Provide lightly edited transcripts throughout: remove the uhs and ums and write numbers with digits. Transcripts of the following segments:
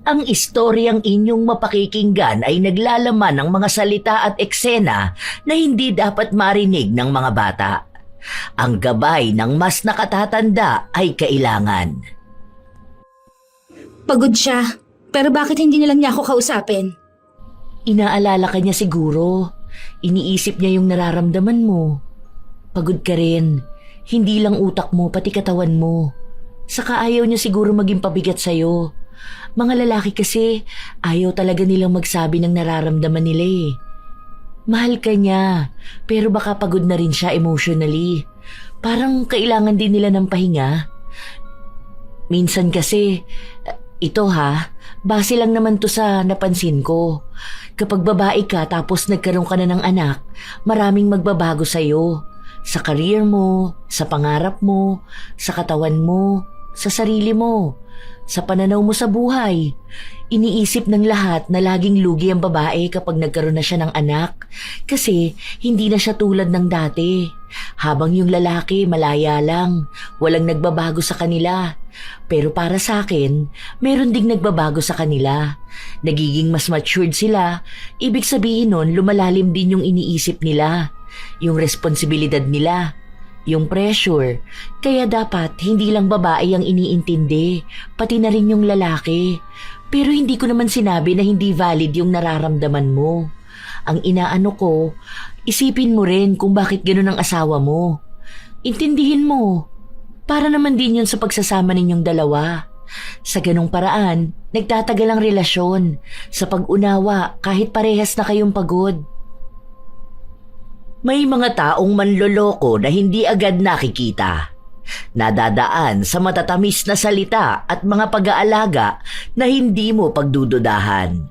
Ang istoryang inyong mapakikinggan ay naglalaman ng mga salita at eksena na hindi dapat marinig ng mga bata. Ang gabay ng mas nakatatanda ay kailangan. Pagod siya. Pero bakit hindi na lang niya ako kausapin? Inaalala ka niya siguro. Iniisip niya yung nararamdaman mo. Pagod ka rin. Hindi lang utak mo, pati katawan mo. Saka ayaw niya siguro maging pabigat sa'yo. Mga lalaki kasi, ayaw talaga nilang magsabi ng nararamdaman nila eh. Mahal ka niya, pero baka pagod na rin siya emotionally. Parang kailangan din nila ng pahinga. Minsan kasi, ito base lang naman to sa napansin ko. Kapag babae ka tapos nagkaroon ka na ng anak, maraming magbabago sa'yo. Sa career mo, sa pangarap mo, sa katawan mo, sa sarili mo, sa pananaw mo sa buhay. Iniisip ng lahat na laging lugi ang babae kapag nagkaroon na siya ng anak kasi hindi na siya tulad ng dati. Habang yung lalaki malaya lang, walang nagbabago sa kanila. Pero para sa akin, meron ding nagbabago sa kanila. Nagiging mas matured sila, ibig sabihin nun lumalalim din yung iniisip nila, yung responsibilidad nila, yung pressure. Kaya dapat hindi lang babae ang iniintindi, pati na rin yung lalaki. Pero hindi ko naman sinabi na hindi valid yung nararamdaman mo. Ang inaano ko, isipin mo rin kung bakit ganun ang asawa mo. Intindihin mo. Para naman din yun sa pagsasama ninyong dalawa. Sa ganung paraan, nagtatagal ang relasyon. Sa pag-unawa, kahit parehas na kayong pagod. May mga taong manloloko na hindi agad nakikita. Nadadaan sa matatamis na salita at mga pag-aalaga na hindi mo pagdududahan.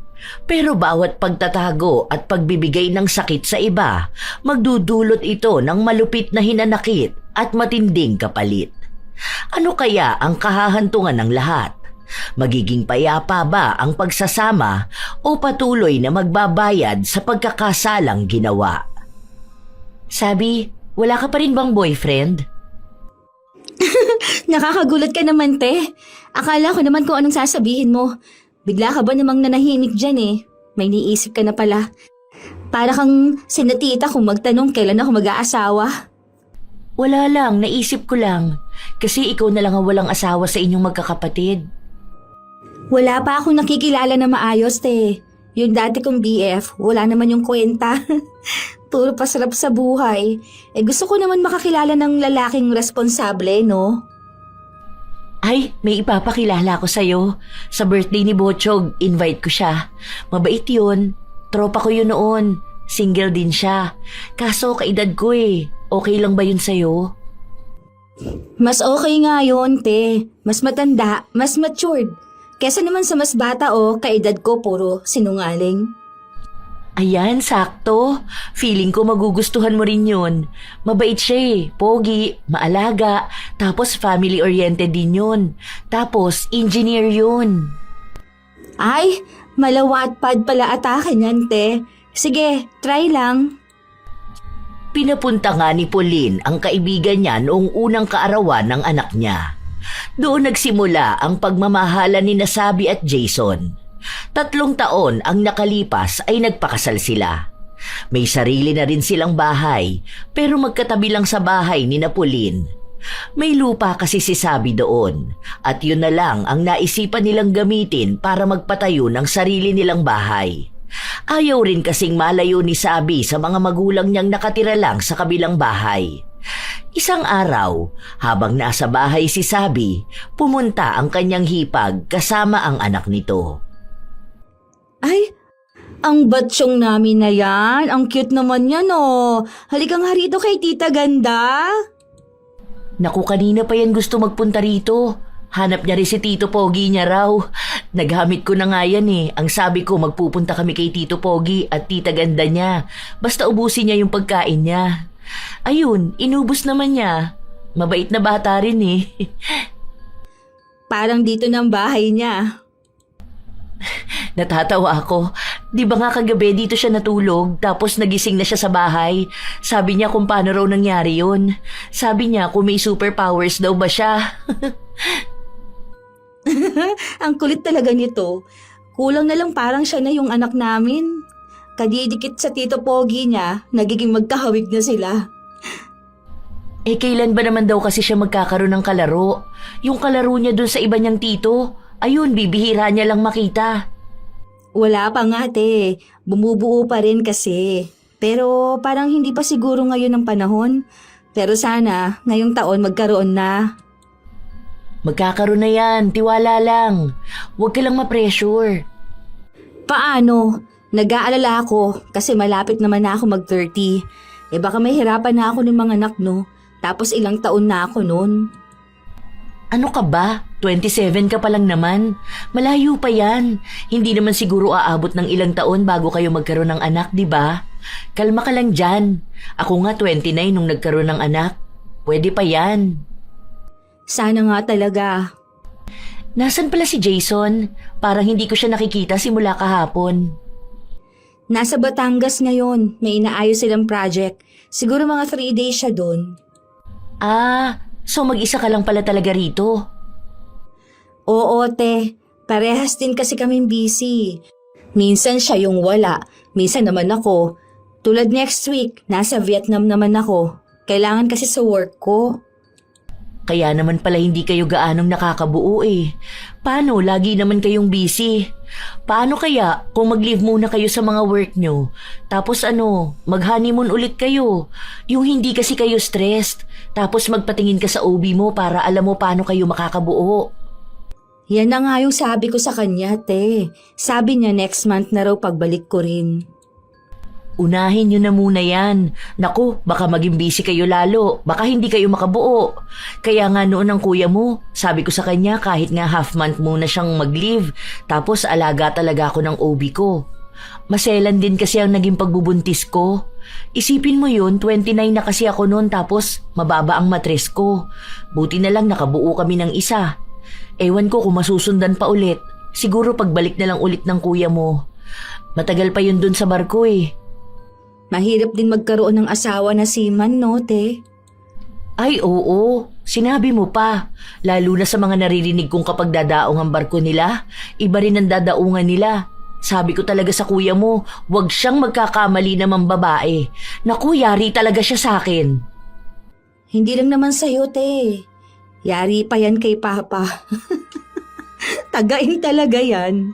Pero bawat pagtatago at pagbibigay ng sakit sa iba, magdudulot ito ng malupit na hinanakit at matinding kapalit. Ano kaya ang kahahantungan ng lahat? Magiging payapa ba ang pagsasama o patuloy na magbabayad sa pagkakasalang ginawa? Sabi, wala ka pa rin bang boyfriend? Nakakagulat ka naman, te. Akala ko naman kung anong sasabihin mo. Bigla ka ba namang nanahimik dyan eh? May niisip ka na pala. Para kang sinatita kung magtanong kailan ako mag-aasawa. Wala lang, naisip ko lang. Kasi ikaw na lang ang walang asawa sa inyong magkakapatid. Wala pa akong nakikilala na maayos, te. Yung dati kong BF, wala naman yung kwenta. Puro pasarap sa buhay. Gusto ko naman makakilala ng lalaking responsable, no? Ay, may ipapakilala ko sa'yo. Sa birthday ni Bochog, invite ko siya. Mabait yun. Tropa ko yun noon. Single din siya. Kaso kaedad ko eh. Okay lang ba yun sa'yo? Mas okay nga yun, te. Mas matanda, mas matured. Kesa naman sa mas bata kaedad ko puro sinungaling. Ayan, sakto. Feeling ko magugustuhan mo rin yun. Mabait siya eh. Pogi, maalaga, tapos family-oriented din yun. Tapos, engineer yun. Ay, malawatpad pala atake niyan, te. Sige, try lang. Pinapunta nga ni Pauline ang kaibigan niya noong unang kaarawan ng anak niya. Doon nagsimula ang pagmamahalan ni Nasabi at Jason. 3 taon ang nakalipas ay nagpakasal sila. May sarili na rin silang bahay, pero magkatabi lang sa bahay ni Pauline. May lupa kasi si Sabi doon, at yun na lang ang naisipan nilang gamitin para magpatayo ng sarili nilang bahay. Ayaw rin kasing malayo ni Sabi sa mga magulang niyang nakatira lang sa kabilang bahay. Isang araw, habang nasa bahay si Sabi, pumunta ang kanyang hipag kasama ang anak nito. Ay, ang batsyong namin na yan. Ang cute naman yan Halikang harito kay Tita Ganda. Naku, kanina pa yan gusto magpunta rito. Hanap niya rin si Tito Pogi niya raw. Naghamit ko na nga yan eh. Ang sabi ko magpupunta kami kay Tito Pogi at Tita Ganda niya. Basta ubusin niya yung pagkain niya. Ayun, inubos naman niya. Mabait na bata rin eh. Parang dito ng bahay niya. Natatawa ako. Di ba nga kagabi dito siya natulog tapos nagising na siya sa bahay? Sabi niya kung paano raw nangyari yun. Sabi niya kung may superpowers daw ba siya. Ang kulit talaga nito. Kulang na lang parang siya na yung anak namin. Kadidikit sa Tito Pogi niya, nagiging magkahawig na sila. Eh kailan ba naman daw kasi siya magkakaroon ng kalaro? Yung kalaro niya dun sa iba niyang tito, ayun bibihira niya lang makita. Wala pa nga te, bumubuo pa rin kasi. Pero parang hindi pa siguro ngayon ang panahon. Pero sana, ngayong taon magkaroon na. Magkakaroon na yan, tiwala lang. Huwag ka lang ma-pressure. Paano? Nag-aalala ako kasi malapit naman na ako mag-30. Eh baka may hirapan na ako ng mga anak no. Tapos ilang taon na ako noon. Ano ka ba? 27 ka pa lang naman. Malayo pa yan. Hindi naman siguro aabot ng ilang taon bago kayo magkaroon ng anak, di ba? Kalma ka lang dyan. Ako nga 29 nung nagkaroon ng anak. Pwede pa yan. Sana nga talaga. Nasaan pala si Jason? Parang hindi ko siya nakikita simula kahapon. Nasa Batangas ngayon. May inaayos silang project. Siguro mga 3 days siya doon. Ah, so mag-isa ka lang pala talaga rito. Oo, te. Parehas din kasi kaming busy. Minsan siya yung wala. Minsan naman ako. Tulad next week, nasa Vietnam naman ako. Kailangan kasi sa work ko. Kaya naman pala hindi kayo gaanong nakakabuo eh. Paano? Lagi naman kayong busy. Paano kaya kung mag-leave muna kayo sa mga work nyo? Tapos mag-honeymoon ulit kayo. Yung hindi kasi kayo stressed. Tapos magpatingin ka sa OB mo para alam mo paano kayo makakabuo. Yan na nga yung sabi ko sa kanya, te. Sabi niya next month na raw pagbalik ko rin. Unahin nyo na muna yan. Naku, baka maging busy kayo lalo. Baka hindi kayo makabuo. Kaya nga noon ng kuya mo, sabi ko sa kanya kahit nga half month muna siyang mag-leave. Tapos alaga talaga ako ng OB ko. Maselan din kasi ang naging pagbubuntis ko. Isipin mo yun, 29 na kasi ako noon tapos mababa ang matres ko. Buti na lang nakabuo kami ng isa. Ewan ko kung masusundan pa ulit. Siguro pagbalik na lang ulit ng kuya mo. Matagal pa yun dun sa barko eh. Mahirap din magkaroon ng asawa na seaman, no, te? Ay oo, sinabi mo pa. Lalo na sa mga naririnig kong kapag dadaong ang barko nila, iba rin ang dadaungan nila. Sabi ko talaga sa kuya mo, wag siyang magkakamali namang babae. Naku, yari talaga siya sa akin. Hindi lang naman sa'yo, te. Yari pa yan kay Papa. Tagain talaga yan.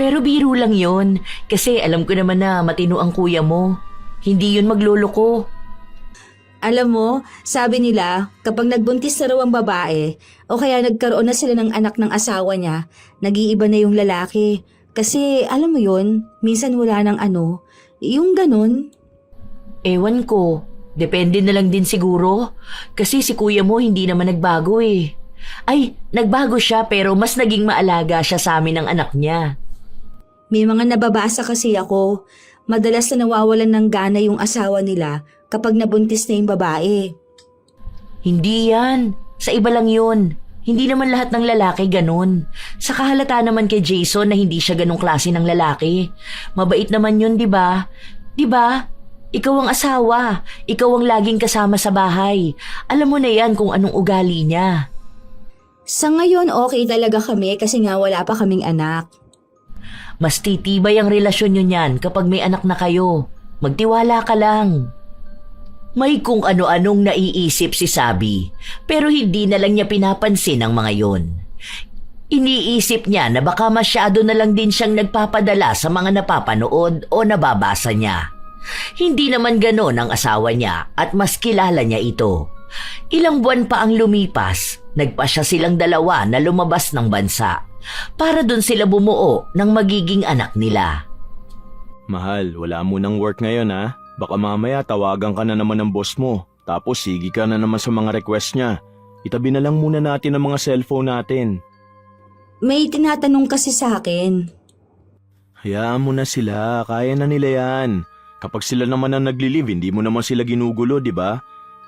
Pero biro lang yon, kasi alam ko naman na matino ang kuya mo. Hindi yun magloloko. Alam mo, sabi nila, kapag nagbuntis na raw ang babae, o kaya nagkaroon na sila ng anak ng asawa niya, nag-iiba na yung lalaki. Kasi, alam mo yun, minsan wala ng yung ganun. Ewan ko, depende na lang din siguro. Kasi si kuya mo hindi naman nagbago eh. Ay, nagbago siya pero mas naging maalaga siya sa amin ng anak niya. May mga nababasa kasi ako, madalas na nawawalan ng gana yung asawa nila kapag nabuntis na yung babae. Hindi yan. Sa iba lang yun. Hindi naman lahat ng lalaki ganun. Sa kahalata naman kay Jason na hindi siya ganung klase ng lalaki. Mabait naman yun, di ba? Di ba? Ikaw ang asawa. Ikaw ang laging kasama sa bahay. Alam mo na yan kung anong ugali niya. Sa ngayon okay talaga kami kasi nga wala pa kaming anak. Mas titibay ang relasyon nyo niyan kapag may anak na kayo. Magtiwala ka lang. May kung ano-anong naiisip si Sabi, pero hindi na lang niya pinapansin ang mga yon. Iniisip niya na baka masyado na lang din siyang nagpapadala sa mga napapanood o nababasa niya. Hindi naman ganon ang asawa niya at mas kilala niya ito. Ilang buwan pa ang lumipas, nagpasya silang dalawa na lumabas ng bansa para dun sila bumuo ng magiging anak nila. Mahal, wala mo ng work ngayon ha. Baka mamaya tawagan ka na naman ng boss mo. Tapos sige ka na naman sa mga request niya. Itabi na lang muna natin ang mga cellphone natin. May tinatanong kasi sa akin. Hayaan mo na sila, kaya na nila yan. Kapag sila naman ang nagli-leave, hindi mo naman sila ginugulo, di ba?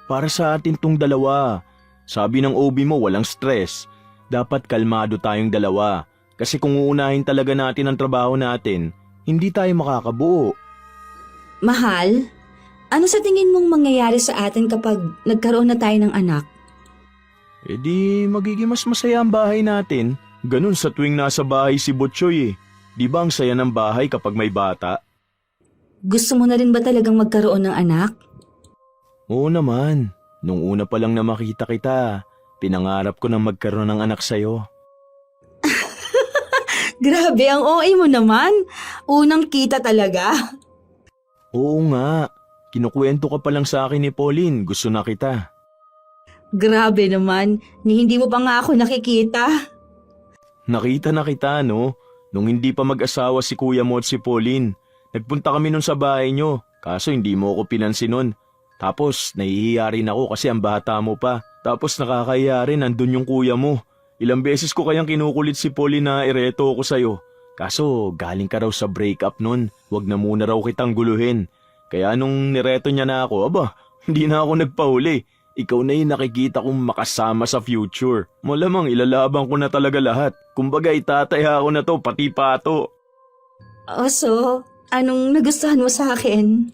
Para sa atin tong dalawa. Sabi ng OB mo, walang stress. Dapat kalmado tayong dalawa. Kasi kung uunahin talaga natin ang trabaho natin, hindi tayo makakabuo. Mahal, ano sa tingin mong mangyayari sa atin kapag nagkaroon na tayo ng anak? E di magiging mas masaya ang bahay natin. Ganun sa tuwing nasa bahay si Butchoy eh. Di ba ang saya ng bahay kapag may bata? Gusto mo na rin ba talagang magkaroon ng anak? Oo naman. Nung una pa lang na makita kita, pinangarap ko na magkaroon ng anak sa'yo. Grabe, ang OA mo naman. Unang kita talaga. Oo nga. Kinukwento ka pa lang sa akin ni Pauline. Gusto na kita. Grabe naman, ni hindi mo pa nga ako nakikita. Nakita na kita, no? Nung hindi pa mag-asawa si Kuya mo at si Pauline. Nagpunta kami nun sa bahay nyo. Kaso hindi mo ako pinansin nun. Tapos nahihiya rin ako kasi ang bata mo pa. Tapos nakakahiya rin nandun yung kuya mo. Ilang beses ko kayang kinukulit si Pauline na ireto ako sa'yo. Kaso galing ka raw sa breakup nun. Huwag na muna raw kitang guluhin. Kaya nung nireto niya na ako, aba, hindi na ako nagpahuli. Ikaw na yung nakikita kong makasama sa future. Malamang ilalabang ko na talaga lahat. Kumbaga itataya ko na to, pati pato. So, anong nagustuhan mo sa akin?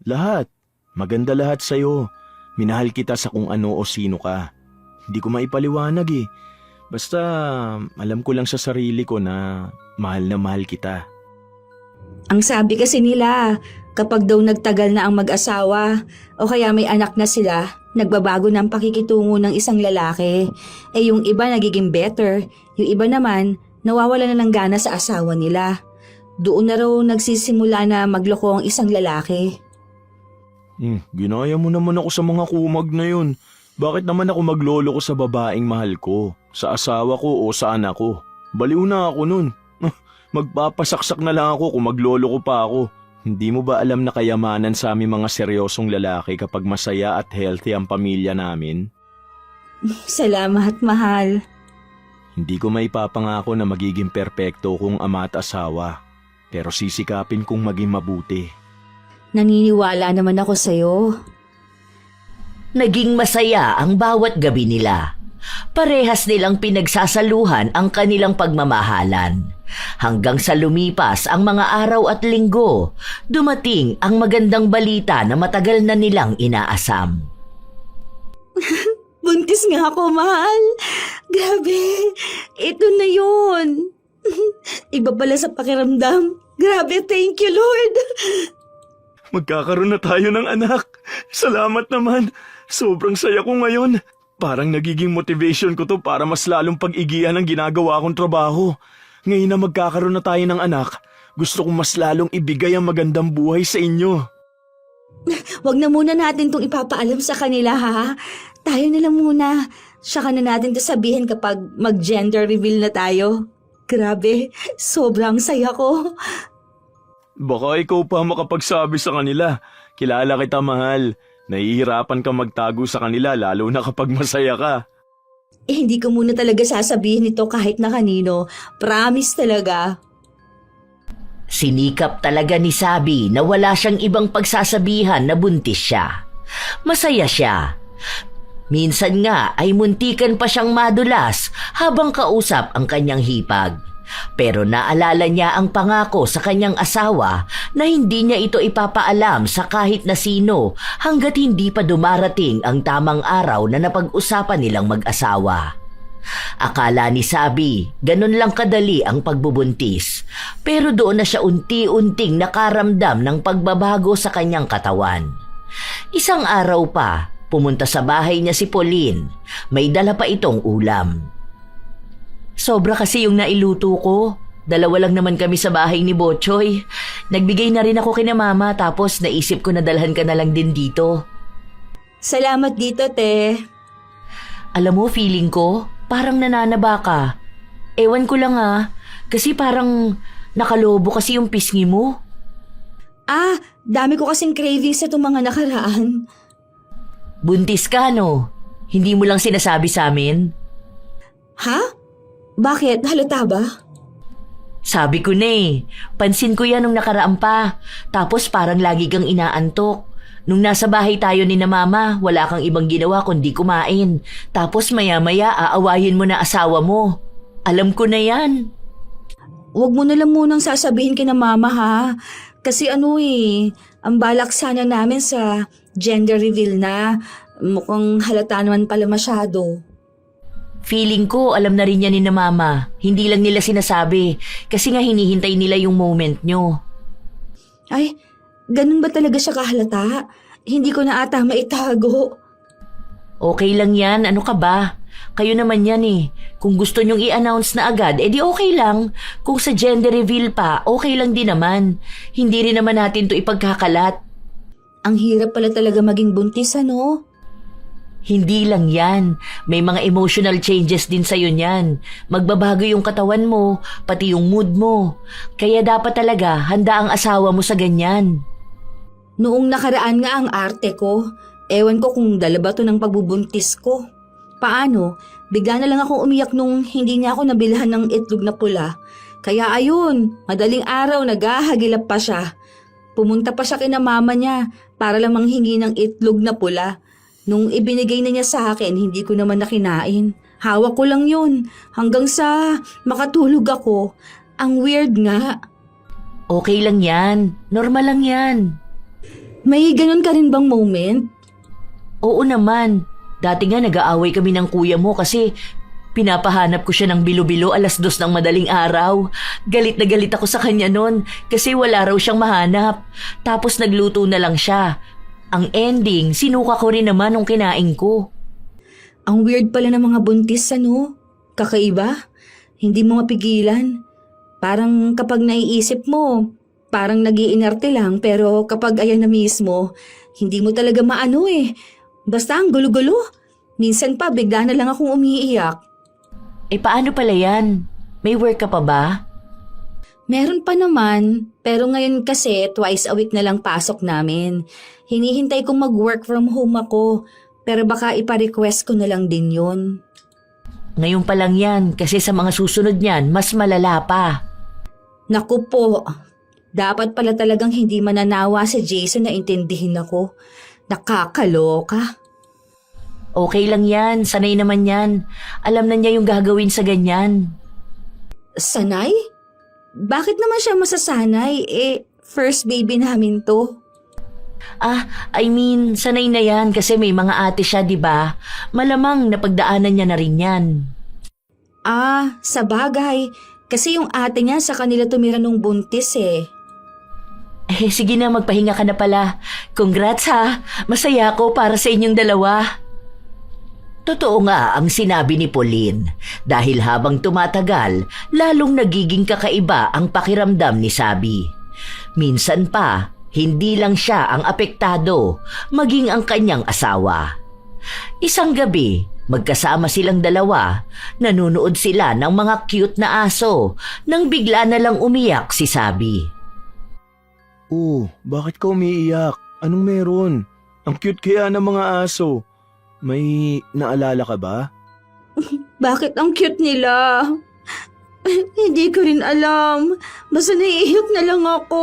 Lahat. Maganda lahat sa'yo. Minahal kita sa kung ano o sino ka. Hindi ko maipaliwanag eh. Basta alam ko lang sa sarili ko na mahal kita. Ang sabi kasi nila, kapag daw nagtagal na ang mag-asawa o kaya may anak na sila, nagbabago na ang pakikitungo ng isang lalaki. Yung iba nagiging better, yung iba naman nawawala na ng gana sa asawa nila. Doon na raw nagsisimula na magloko ang isang lalaki. Ginaya mo naman ako sa mga kumag na yun. Bakit naman ako maglolo ko sa babaeng mahal ko, sa asawa ko o sa anak ko? Baliw na ako nun. Magpapasaksak na lang ako kung maglolo ko pa ako. Hindi mo ba alam na kayamanan sa aming mga seryosong lalaki kapag masaya at healthy ang pamilya namin? Salamat, mahal. Hindi ko maipapangako na magiging perpekto kung ama at asawa. Pero sisikapin kong maging mabuti. Naniniwala naman ako sa'yo. Naging masaya ang bawat gabi nila. Parehas nilang pinagsasaluhan ang kanilang pagmamahalan. Hanggang sa lumipas ang mga araw at linggo, dumating ang magandang balita na matagal na nilang inaasam. Buntis nga ako, mahal. Grabe, ito na yun. Iba pala sa pakiramdam. Grabe, thank you, Lord. Magkakaroon na tayo ng anak. Salamat naman. Sobrang saya ko ngayon. Parang nagiging motivation ko to para mas lalong pag-igihan ang ginagawa kong trabaho. Ngayon na magkakaroon na tayo ng anak, gusto kong mas lalong ibigay ang magandang buhay sa inyo. Wag na muna natin itong ipapaalam sa kanila, ha? Tayo na lang muna. Saka na natin ito sabihin kapag mag-gender reveal na tayo. Grabe, sobrang saya ko. Baka ikaw pa makapagsabi sa kanila. Kilala kita, mahal. Nahihirapan ka magtago sa kanila lalo na kapag masaya ka. Hindi ko muna talaga sasabihin ito kahit na kanino. Promise talaga. Sinikap talaga ni Sabi na wala siyang ibang pagsasabihan na buntis siya. Masaya siya. Minsan nga ay muntikan pa siyang madulas habang kausap ang kanyang hipag. Pero naalala niya ang pangako sa kanyang asawa na hindi niya ito ipapaalam sa kahit na sino hanggat hindi pa dumarating ang tamang araw na napag-usapan nilang mag-asawa. Akala ni Sabi, ganun lang kadali ang pagbubuntis. Pero doon na siya unti-unting nakaramdam ng pagbabago sa kanyang katawan. Isang araw pa, pumunta sa bahay niya si Pauline. May dala pa itong ulam. Sobra kasi yung nailuto ko. Dalawa lang naman kami sa bahay ni Botchoy. Nagbigay na rin ako kina mama tapos naisip ko na dalhan ka na lang din dito. Salamat dito, te. Alam mo, feeling ko, parang nananaba ka. Ewan ko lang kasi parang nakalobo kasi yung pisngi mo. Dami ko kasing cravings sa itong mga nakaraan. Buntis ka, no? Hindi mo lang sinasabi sa amin? Ha? Bakit? Halata ba? Sabi ko na pansin ko yan nung nakaraan pa. Tapos parang lagi kang inaantok. Nung nasa bahay tayo ni na mama, wala kang ibang ginawa kundi kumain. Tapos maya-maya aawayin mo na asawa mo. Alam ko na yan. Huwag mo na lang munang sasabihin kina mama, ha? Kasi ang balak sana namin sa gender reveal na. Mukhang halata naman pala masyado. Feeling ko alam na rin yan ni na mama. Hindi lang nila sinasabi kasi nga hinihintay nila yung moment nyo. Ay, ganun ba talaga siya kahalata? Hindi ko na ata maitago. Okay lang yan, ano ka ba? Kayo naman yan eh. Kung gusto nyong i-announce na agad, edi okay lang. Kung sa gender reveal pa, okay lang din naman. Hindi rin naman natin to ipagkakalat. Ang hirap pala talaga maging buntis, ano? Hindi lang yan. May mga emotional changes din sa'yo niyan. Magbabago yung katawan mo, pati yung mood mo. Kaya dapat talaga handa ang asawa mo sa ganyan. Noong nakaraan nga ang arte ko. Ewan ko kung dala ba to ng pagbubuntis ko. Paano? Bigla na lang akong umiyak nung hindi niya ako nabilhan ng itlog na pula. Kaya ayun, madaling araw naghahagilap pa siya. Pumunta pa siya kina mama niya para lang manghingi ng itlog na pula. Nung ibinigay na niya sa akin, hindi ko naman nakinain. Hawak ko lang yun hanggang sa makatulog ako. Ang weird nga. Okay lang yan. Normal lang yan. May ganun ka rin bang moment? Oo naman. Dati nga nag-aaway kami ng kuya mo kasi pinapahanap ko siya ng bilo-bilo 2:00 ng madaling araw. Galit na galit ako sa kanya nun kasi wala raw siyang mahanap. Tapos nagluto na lang siya. Ang ending, sinuka ko rin naman nung kinain ko. Ang weird pala ng mga buntis, ano? Kakaiba? Hindi mo mapigilan. Parang kapag naiisip mo, parang nag-iinarte lang pero kapag ayan na mismo, hindi mo talaga maano eh. Basta ang gulo-gulo. Minsan pa bigla na lang akong umiiyak. Eh paano pala yan? May work ka pa ba? Meron pa naman, pero ngayon kasi twice a week na lang pasok namin. Hinihintay kong mag-work from home ako, pero baka ipa-request ko na lang din yun. Ngayon pa lang yan kasi sa mga susunod niyan, mas malala pa. Naku po, dapat pala talagang hindi mananawa si Jason na intindihin ako. Nakakaloka. Okay lang yan, sanay naman yan. Alam na niya yung gagawin sa ganyan. Sanay? Bakit naman siya masasanay? First baby namin to. I mean, sanay na yan kasi may mga ate siya, di ba? Malamang napagdaanan niya na rin yan. Sa bagay. Kasi yung ate niya sa kanila tumira nung buntis eh. Sige na, magpahinga ka na pala. Congrats ha, masaya ako para sa inyong dalawa. Totoo nga ang sinabi ni Pauline dahil habang tumatagal, lalong nagiging kakaiba ang pakiramdam ni Sabi. Minsan pa, hindi lang siya ang apektado, maging ang kanyang asawa. Isang gabi, magkasama silang dalawa, nanunood sila ng mga cute na aso nang bigla na lang umiyak si Sabi. Oh, bakit ka umiiyak? Anong meron? Ang cute kaya ng mga aso. May naalala ka ba? Bakit ang cute nila? Hindi ko rin alam. Basta naiiyak na lang ako.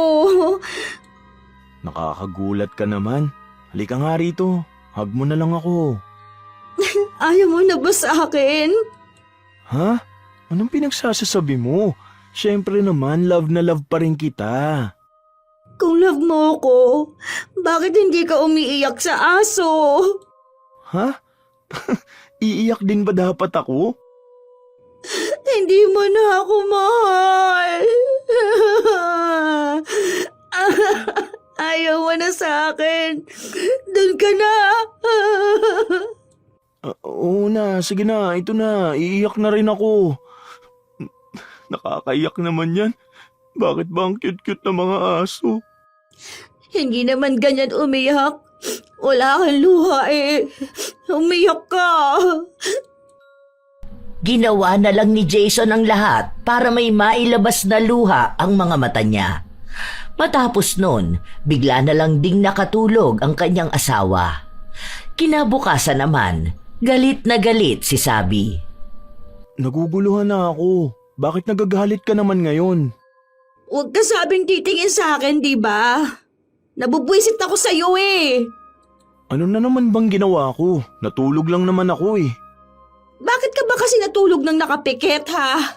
Nakakagulat ka naman. Halika nga rito. Hug mo na lang ako. Ayaw mo na ba sa akin? Ha? Anong pinagsasasabi mo? Siyempre naman, love na love pa rin kita. Kung love mo ko, bakit hindi ka umiiyak sa aso? Ha? Iiyak din ba dapat ako? Hindi mo na ako mahal. Ayaw mo na sa akin. Doon ka na. Oo na, sige na, ito na, iiyak na rin ako. Nakakaiyak naman yan. Bakit ba ang cute-cute na mga aso? Hindi naman ganyan umiyak. Wala kang luha eh. Umiyak ka. Ginawa na lang ni Jason ang lahat para may mailabas na luha ang mga mata niya. Matapos nun, bigla na lang ding nakatulog ang kanyang asawa. Kinabukasan naman, galit na galit si Sabi. Naguguluhan na ako. Bakit nagagalit ka naman ngayon? Huwag ka sabing titingin sa akin, di ba? Nabubwisit ako sa'yo eh. Ano na naman bang ginawa ko? Natulog lang naman ako eh. Bakit ka ba kasi natulog ng nakapikit ha?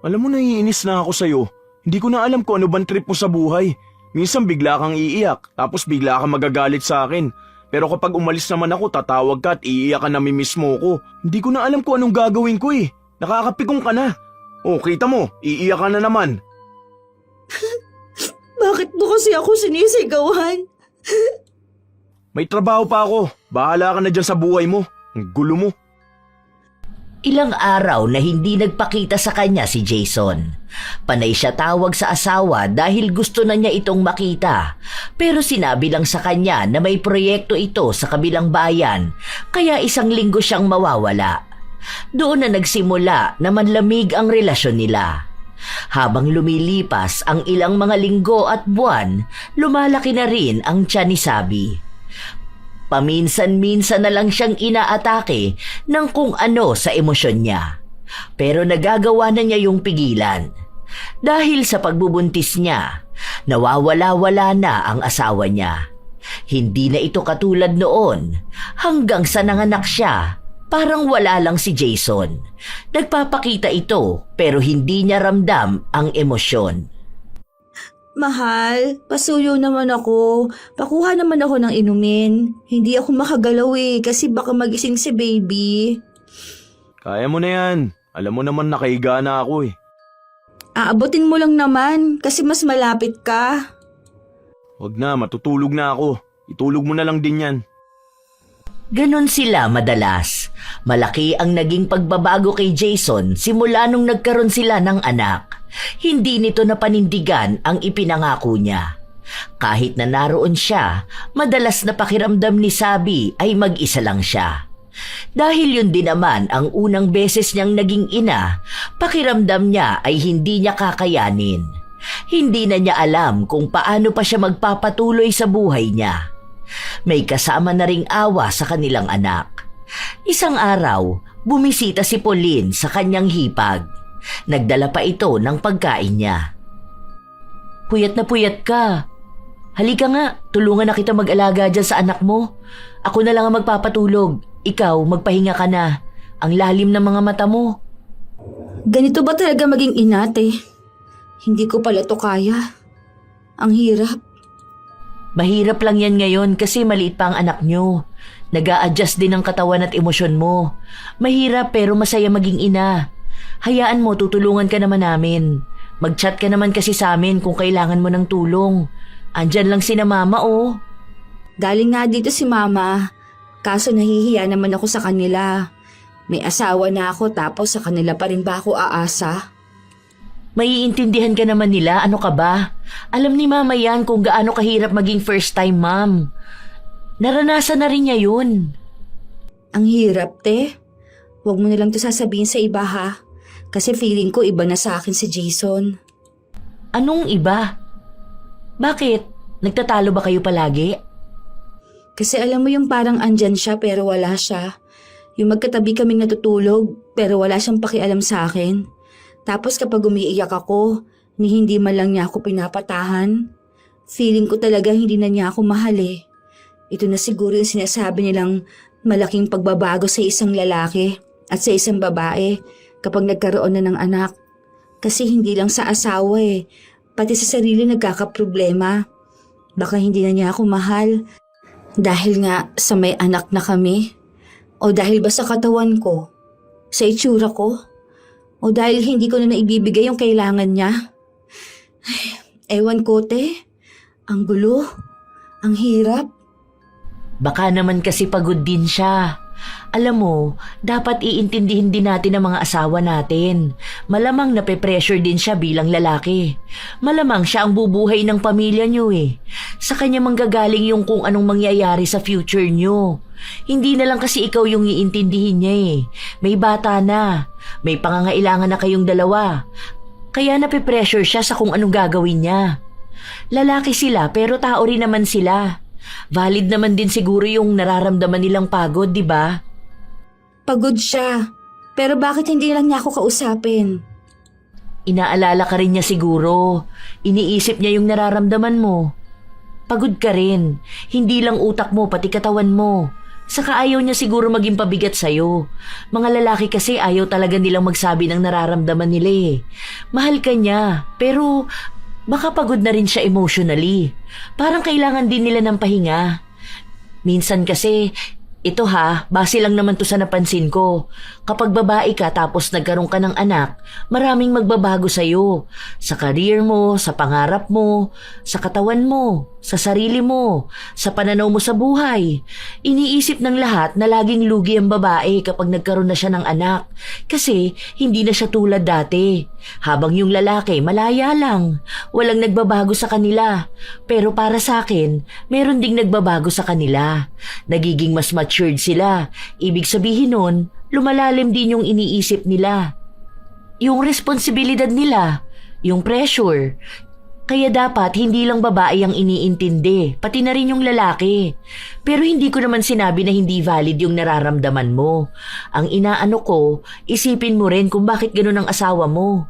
Alam mo, naiinis na ako sa'yo. Hindi ko na alam kung ano bang trip mo sa buhay. Minsan bigla kang iiyak, tapos bigla kang magagalit sa akin. Pero kapag umalis naman ako, tatawag ka at iiyak ka na mismo ko. Hindi ko na alam kung anong gagawin ko eh. Nakakapikong ka na. Oh, kita mo, iiyak ka na naman. Bakit mo kasi ako sinisigawan? May trabaho pa ako. Bahala ka na dyan sa buhay mo. Ang gulo mo. Ilang araw na hindi nagpakita sa kanya si Jason. Panay siya tawag sa asawa dahil gusto na niya itong makita. Pero sinabi lang sa kanya na may proyekto ito sa kabilang bayan, kaya isang linggo siyang mawawala. Doon na nagsimula na manlamig ang relasyon nila. Habang lumilipas ang ilang mga linggo at buwan, lumalaki na rin ang tiyan ni Sabi. Paminsan-minsan na lang siyang inaatake ng kung ano sa emosyon niya. Pero nagagawa na niya yung pigilan. Dahil sa pagbubuntis niya, nawawala-wala na ang asawa niya. Hindi na ito katulad noon. Hanggang sa nanganak siya, parang wala lang si Jason. Nagpapakita ito pero hindi niya ramdam ang emosyon. Mahal, pasuyo naman ako. Pakuha naman ako ng inumin. Hindi ako makagalaw kasi baka magising si baby. Kaya mo na yan. Alam mo naman nakahiga na ako eh. Aabotin mo lang naman kasi mas malapit ka. Wag na, matutulog na ako. Itulog mo na lang din yan. Ganon sila madalas. Malaki ang naging pagbabago kay Jason simula nung nagkaroon sila ng anak. Hindi nito napanindigan ang ipinangako niya. Kahit na naroon siya, madalas na pakiramdam ni Sabi ay mag-isa lang siya. Dahil yun din naman ang unang beses niyang naging ina, pakiramdam niya ay hindi niya kakayanin. Hindi na niya alam kung paano pa siya magpapatuloy sa buhay niya. May kasama na ring awa sa kanilang anak. Isang araw, bumisita si Pauline sa kanyang hipag. Nagdala pa ito ng pagkain niya. Puyat na puyat ka. Halika nga, tulungan na kita mag-alaga dyan sa anak mo. Ako na lang ang magpapatulog. Ikaw, magpahinga ka na. Ang lalim ng mga mata mo. Ganito ba talaga maging inate? Hindi ko pala to kaya. Ang hirap. Mahirap lang yan ngayon kasi maliit pa ang anak nyo. Nag-a-adjust din ang katawan at emosyon mo. Mahirap pero masaya maging ina. Hayaan mo, tutulungan ka naman namin. Mag-chat ka naman kasi sa amin kung kailangan mo ng tulong. Andyan lang sina mama oh. Galing nga dito si mama. Kaso nahihiya naman ako sa kanila. May asawa na ako tapos sa kanila pa rin ba ako aasa? Maiintindihan ka naman nila, ano ka ba? Alam ni mama yan kung gaano kahirap maging first time mom. Naranasan na rin niya yun. Ang hirap, te. Huwag mo nilang to sasabihin sa iba ha. Kasi feeling ko iba na sa akin si Jason. Anong iba? Bakit? Nagtatalo ba kayo palagi? Kasi alam mo yung parang andyan siya pero wala siya. Yung magkatabi kaming natutulog pero wala siyang pakialam sa akin. Tapos kapag umiiyak ako, ni hindi man lang niya ako pinapatahan. Feeling ko talaga hindi na niya ako mahal eh. Ito na siguro yung sinasabi nilang malaking pagbabago sa isang lalaki at sa isang babae kapag nagkaroon na ng anak. Kasi hindi lang sa asawa pati sa sarili nagkakaproblema. Baka hindi na niya ako mahal dahil nga sa may anak na kami. O dahil ba sa katawan ko, sa itsura ko, o dahil hindi ko na naibibigay yung kailangan niya. Ay, ewan ko te, ang gulo, ang hirap. Baka naman kasi pagod din siya. Alam mo, dapat iintindihin din natin ang mga asawa natin. Malamang nape-pressure din siya bilang lalaki. Malamang siya ang bubuhay ng pamilya niyo Sa kanya manggagaling yung kung anong mangyayari sa future niyo. Hindi na lang kasi ikaw yung iintindihin niya May bata na. May pangangailangan na kayong dalawa. Kaya nape-pressure siya sa kung anong gagawin niya. Lalaki sila pero tao rin naman sila. Valid naman din siguro yung nararamdaman nilang pagod, di ba? Pagod siya. Pero bakit hindi lang niya ako kausapin? Inaalala ka rin niya siguro. Iniisip niya yung nararamdaman mo. Pagod ka rin. Hindi lang utak mo, pati katawan mo. Saka ayaw niya siguro maging pabigat sa'yo. Mga lalaki kasi ayaw talaga nilang magsabi ng nararamdaman nila Mahal ka niya, pero baka pagod na rin siya emotionally. Parang kailangan din nila ng pahinga. Minsan kasi, ito base lang naman to sa napansin ko. Kapag babae ka tapos nagkaroon ka ng anak, maraming magbabago sa'yo. Sa career mo, sa pangarap mo, sa katawan mo, sa sarili mo, sa pananaw mo sa buhay. Iniisip ng lahat na laging lugi ang babae kapag nagkaroon na siya ng anak. Kasi hindi na siya tulad dati. Habang yung lalaki, malaya lang. Walang nagbabago sa kanila. Pero para sa akin, meron ding nagbabago sa kanila. Nagiging mas matured sila. Ibig sabihin nun, lumalalim din yung iniisip nila. Yung responsibilidad nila, yung pressure. Kaya dapat hindi lang babae ang iniintindi, pati na rin yung lalaki. Pero hindi ko naman sinabi na hindi valid yung nararamdaman mo. Ang inaano ko, isipin mo rin kung bakit ganun ang asawa mo.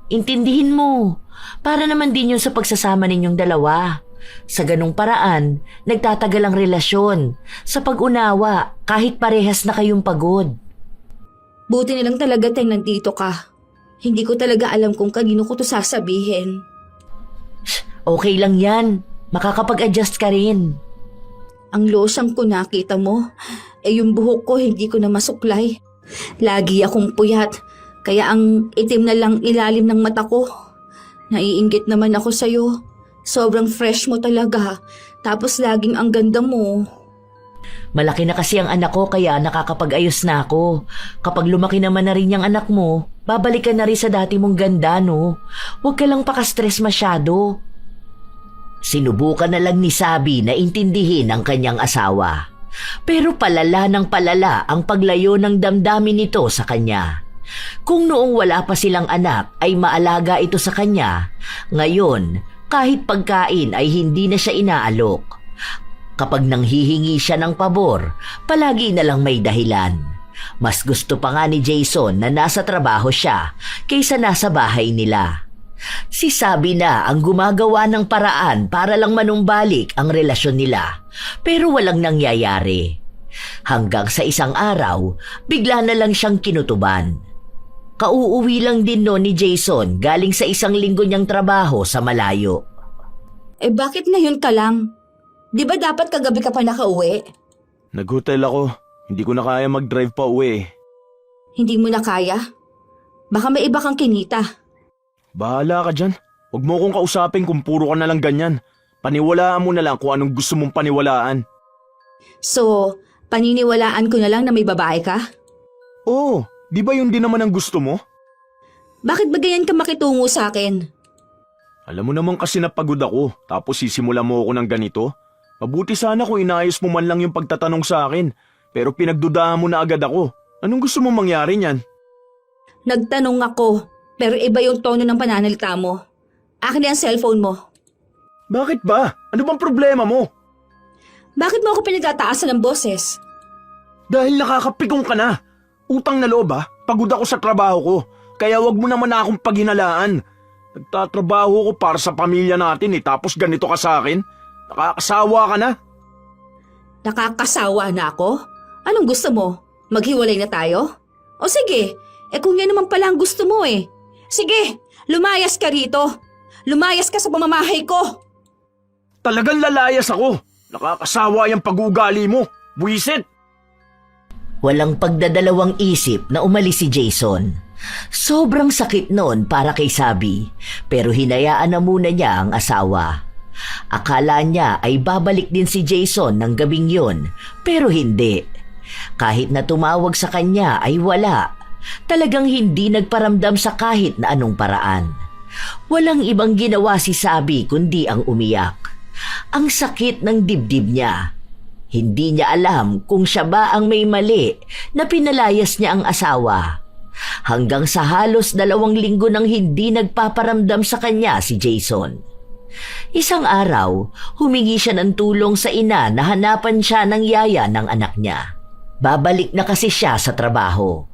Intindihin mo. Para naman din yun sa pagsasama ninyong dalawa. Sa ganung paraan, nagtatagal ang relasyon. Sa pag-unawa, kahit parehas na kayong pagod. Buti na lang talaga Teng nandito ka. Hindi ko talaga alam kung kanino ko to sasabihin. Okay lang yan. Makakapag-adjust ka rin. Ang losyang ko nakita mo, yung buhok ko hindi ko na masuklay. Lagi akong puyat, kaya ang itim na lang ilalim ng mata ko. Naiinggit naman ako sa'yo. Sobrang fresh mo talaga, tapos laging ang ganda mo. Malaki na kasi ang anak ko kaya nakakapag-ayos na ako. Kapag lumaki naman na rin yung anak mo, babalik ka na rin sa dati mong ganda, no? Huwag ka lang pakastress masyado. Sinubukan na lang ni Sabi na intindihin ang kanyang asawa. Pero palala ng palala ang paglayo ng damdamin nito sa kanya. Kung noong wala pa silang anak ay maalaga ito sa kanya, ngayon kahit pagkain ay hindi na siya inaalok. Kapag nanghihingi siya ng pabor, palagi na lang may dahilan. Mas gusto pa nga ni Jason na nasa trabaho siya kaysa nasa bahay nila. Si Sabi na ang gumagawa ng paraan para lang manumbalik ang relasyon nila, pero walang nangyayari. Hanggang sa isang araw, bigla na lang siyang kinutuban. Kauuwi lang din no ni Jason galing sa isang linggo niyang trabaho sa malayo. Bakit ngayon ka lang? Di ba dapat kagabi ka pa nakauwi? Nag-hotel ako. Hindi ko na kaya mag-drive pa uwi. Hindi mo na kaya? Baka may iba kang kinita. Bahala ka dyan. Huwag mo akong kausapin kung puro ka na lang ganyan. Paniwalaan mo na lang kung anong gusto mong paniwalaan. So, paniniwalaan ko na lang na may babae ka? Oo, di ba yun din naman ang gusto mo? Bakit ba ganyan ka makitungo sa akin? Alam mo naman kasi napagod ako, tapos sisimula mo ako ng ganito. Mabuti sana kung inayos mo man lang yung pagtatanong sa akin, pero pinagdudahan mo na agad ako. Anong gusto mong mangyari niyan? Nagtanong ako, pero iba yung tono ng pananalita mo. Akin ang cellphone mo. Bakit ba? Ano bang problema mo? Bakit mo ako pinagtataasan ng boses? Dahil nakakapikong ka na. Utang na loob pagod ako sa trabaho ko, kaya wag mo naman na akong paghinalaan. Nagtatrabaho ko para sa pamilya natin tapos ganito ka sa akin? Nakakasawa ka na? Nakakasawa na ako? Anong gusto mo? Maghiwalay na tayo? O sige, kung yan naman pala ang gusto mo Sige, lumayas ka rito. Lumayas ka sa pamamahay ko. Talagang lalayas ako. Nakakasawa yung pag-uugali mo. Buwisit! Walang pagdadalawang isip na umalis si Jason. Sobrang sakit noon para kay Sabi, pero hinayaan na muna niya ang asawa. Akala niya ay babalik din si Jason ng gabing yun, pero hindi. Kahit na tumawag sa kanya ay wala. Talagang hindi nagparamdam sa kahit na anong paraan. Walang ibang ginawa si Sabi kundi ang umiyak. Ang sakit ng dibdib niya. Hindi niya alam kung siya ba ang may mali na pinalayas niya ang asawa. Hanggang sa halos 2 linggo nang hindi nagpaparamdam sa kanya si Jason. Isang araw, humingi siya ng tulong sa ina na hanapan siya ng yaya ng anak niya. Babalik na kasi siya sa trabaho.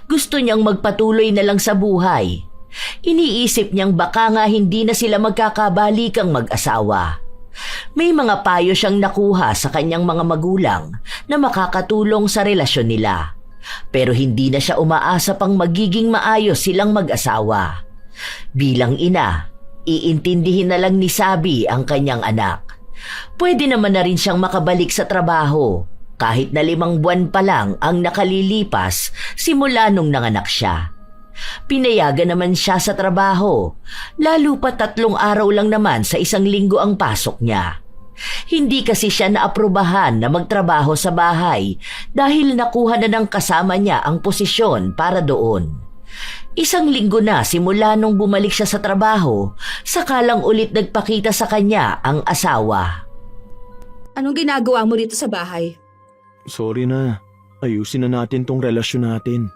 Gusto niyang magpatuloy na lang sa buhay. Iniisip niyang baka nga hindi na sila magkakabalikang mag-asawa. May mga payo siyang nakuha sa kanyang mga magulang na makakatulong sa relasyon nila. Pero hindi na siya umaasa pang magiging maayos silang mag-asawa. Bilang ina, iintindihin na lang ni Sabi ang kanyang anak. Pwede naman na rin siyang makabalik sa trabaho kahit na 5 buwan pa lang ang nakalilipas simula nung nanganak siya. Pinayagan naman siya sa trabaho, lalo pa 3 araw lang naman sa 1 linggo ang pasok niya. Hindi kasi siya naaprubahan na magtrabaho sa bahay dahil nakuha na ng kasama niya ang posisyon para doon. 1 linggo na simula nung bumalik siya sa trabaho, saka lang ulit nagpakita sa kanya ang asawa. Anong ginagawa mo rito sa bahay? Sorry na. Ayusin na natin tong relasyon natin.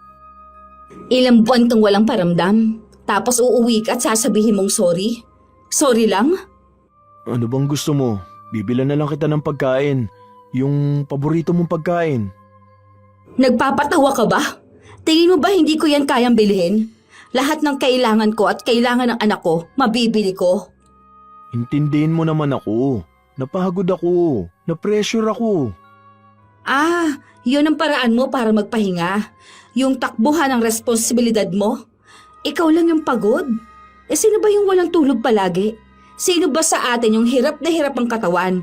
Ilang buwan kang walang paramdam, tapos uuwi ka at sasabihin mong sorry? Sorry lang? Ano bang gusto mo? Bibilan na lang kita ng pagkain. Yung paborito mong pagkain. Nagpapatawa ka ba? Tingin mo ba hindi ko yan kayang bilhin? Lahat ng kailangan ko at kailangan ng anak ko, mabibili ko. Intindihin mo naman ako. Napagod ako. Na-pressure ako. Yun ang paraan mo para magpahinga. Yung takbuhan ng responsibilidad mo. Ikaw lang yung pagod. Sino ba yung walang tulog palagi? Sino ba sa atin yung hirap na hirap ang katawan?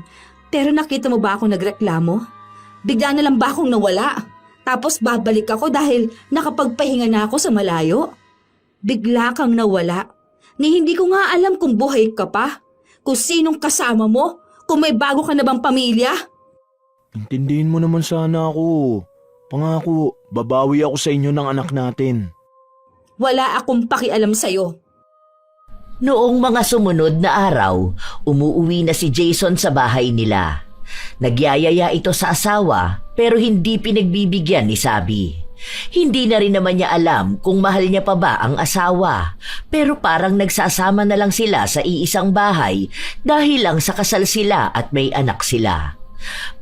Pero nakita mo ba ako nagreklamo? Bigla na lang ba akong nawala? Tapos babalik ako dahil nakapagpahinga na ako sa malayo? Bigla kang nawala. Ni hindi ko nga alam kung buhay ka pa. Kung sinong kasama mo. Kung may bago ka na bang pamilya. Intindihin mo naman sana ako. Pangako, babawi ako sa inyo ng anak natin. Wala akong pakialam sa'yo. Noong mga sumunod na araw, umuuwi na si Jason sa bahay nila. Nagyayaya ito sa asawa pero hindi pinagbibigyan ni Sabi. Hindi na rin naman niya alam kung mahal niya pa ba ang asawa, pero parang nagsasama na lang sila sa iisang bahay dahil lang sa kasal sila at may anak sila.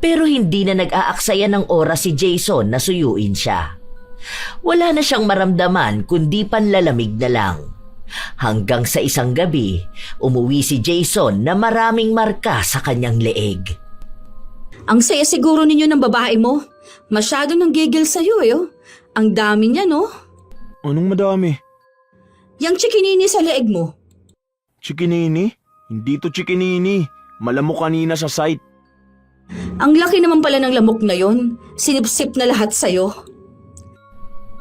Pero hindi na nag-aaksaya ng oras si Jason na suyuin siya. Wala na siyang maramdaman kundi panlalamig na lang. Hanggang sa isang gabi, umuwi si Jason na maraming marka sa kanyang leeg. Ang saya siguro ninyo ng babae mo. Masyado nang gigil sa'yo oh. Ang dami niya no? Anong madami? Yang chikinini sa leeg mo. Chikinini? Hindi to chikinini. Malamok kanina sa site. Ang laki naman pala ng lamok na yon. Sinipsip na lahat sa'yo.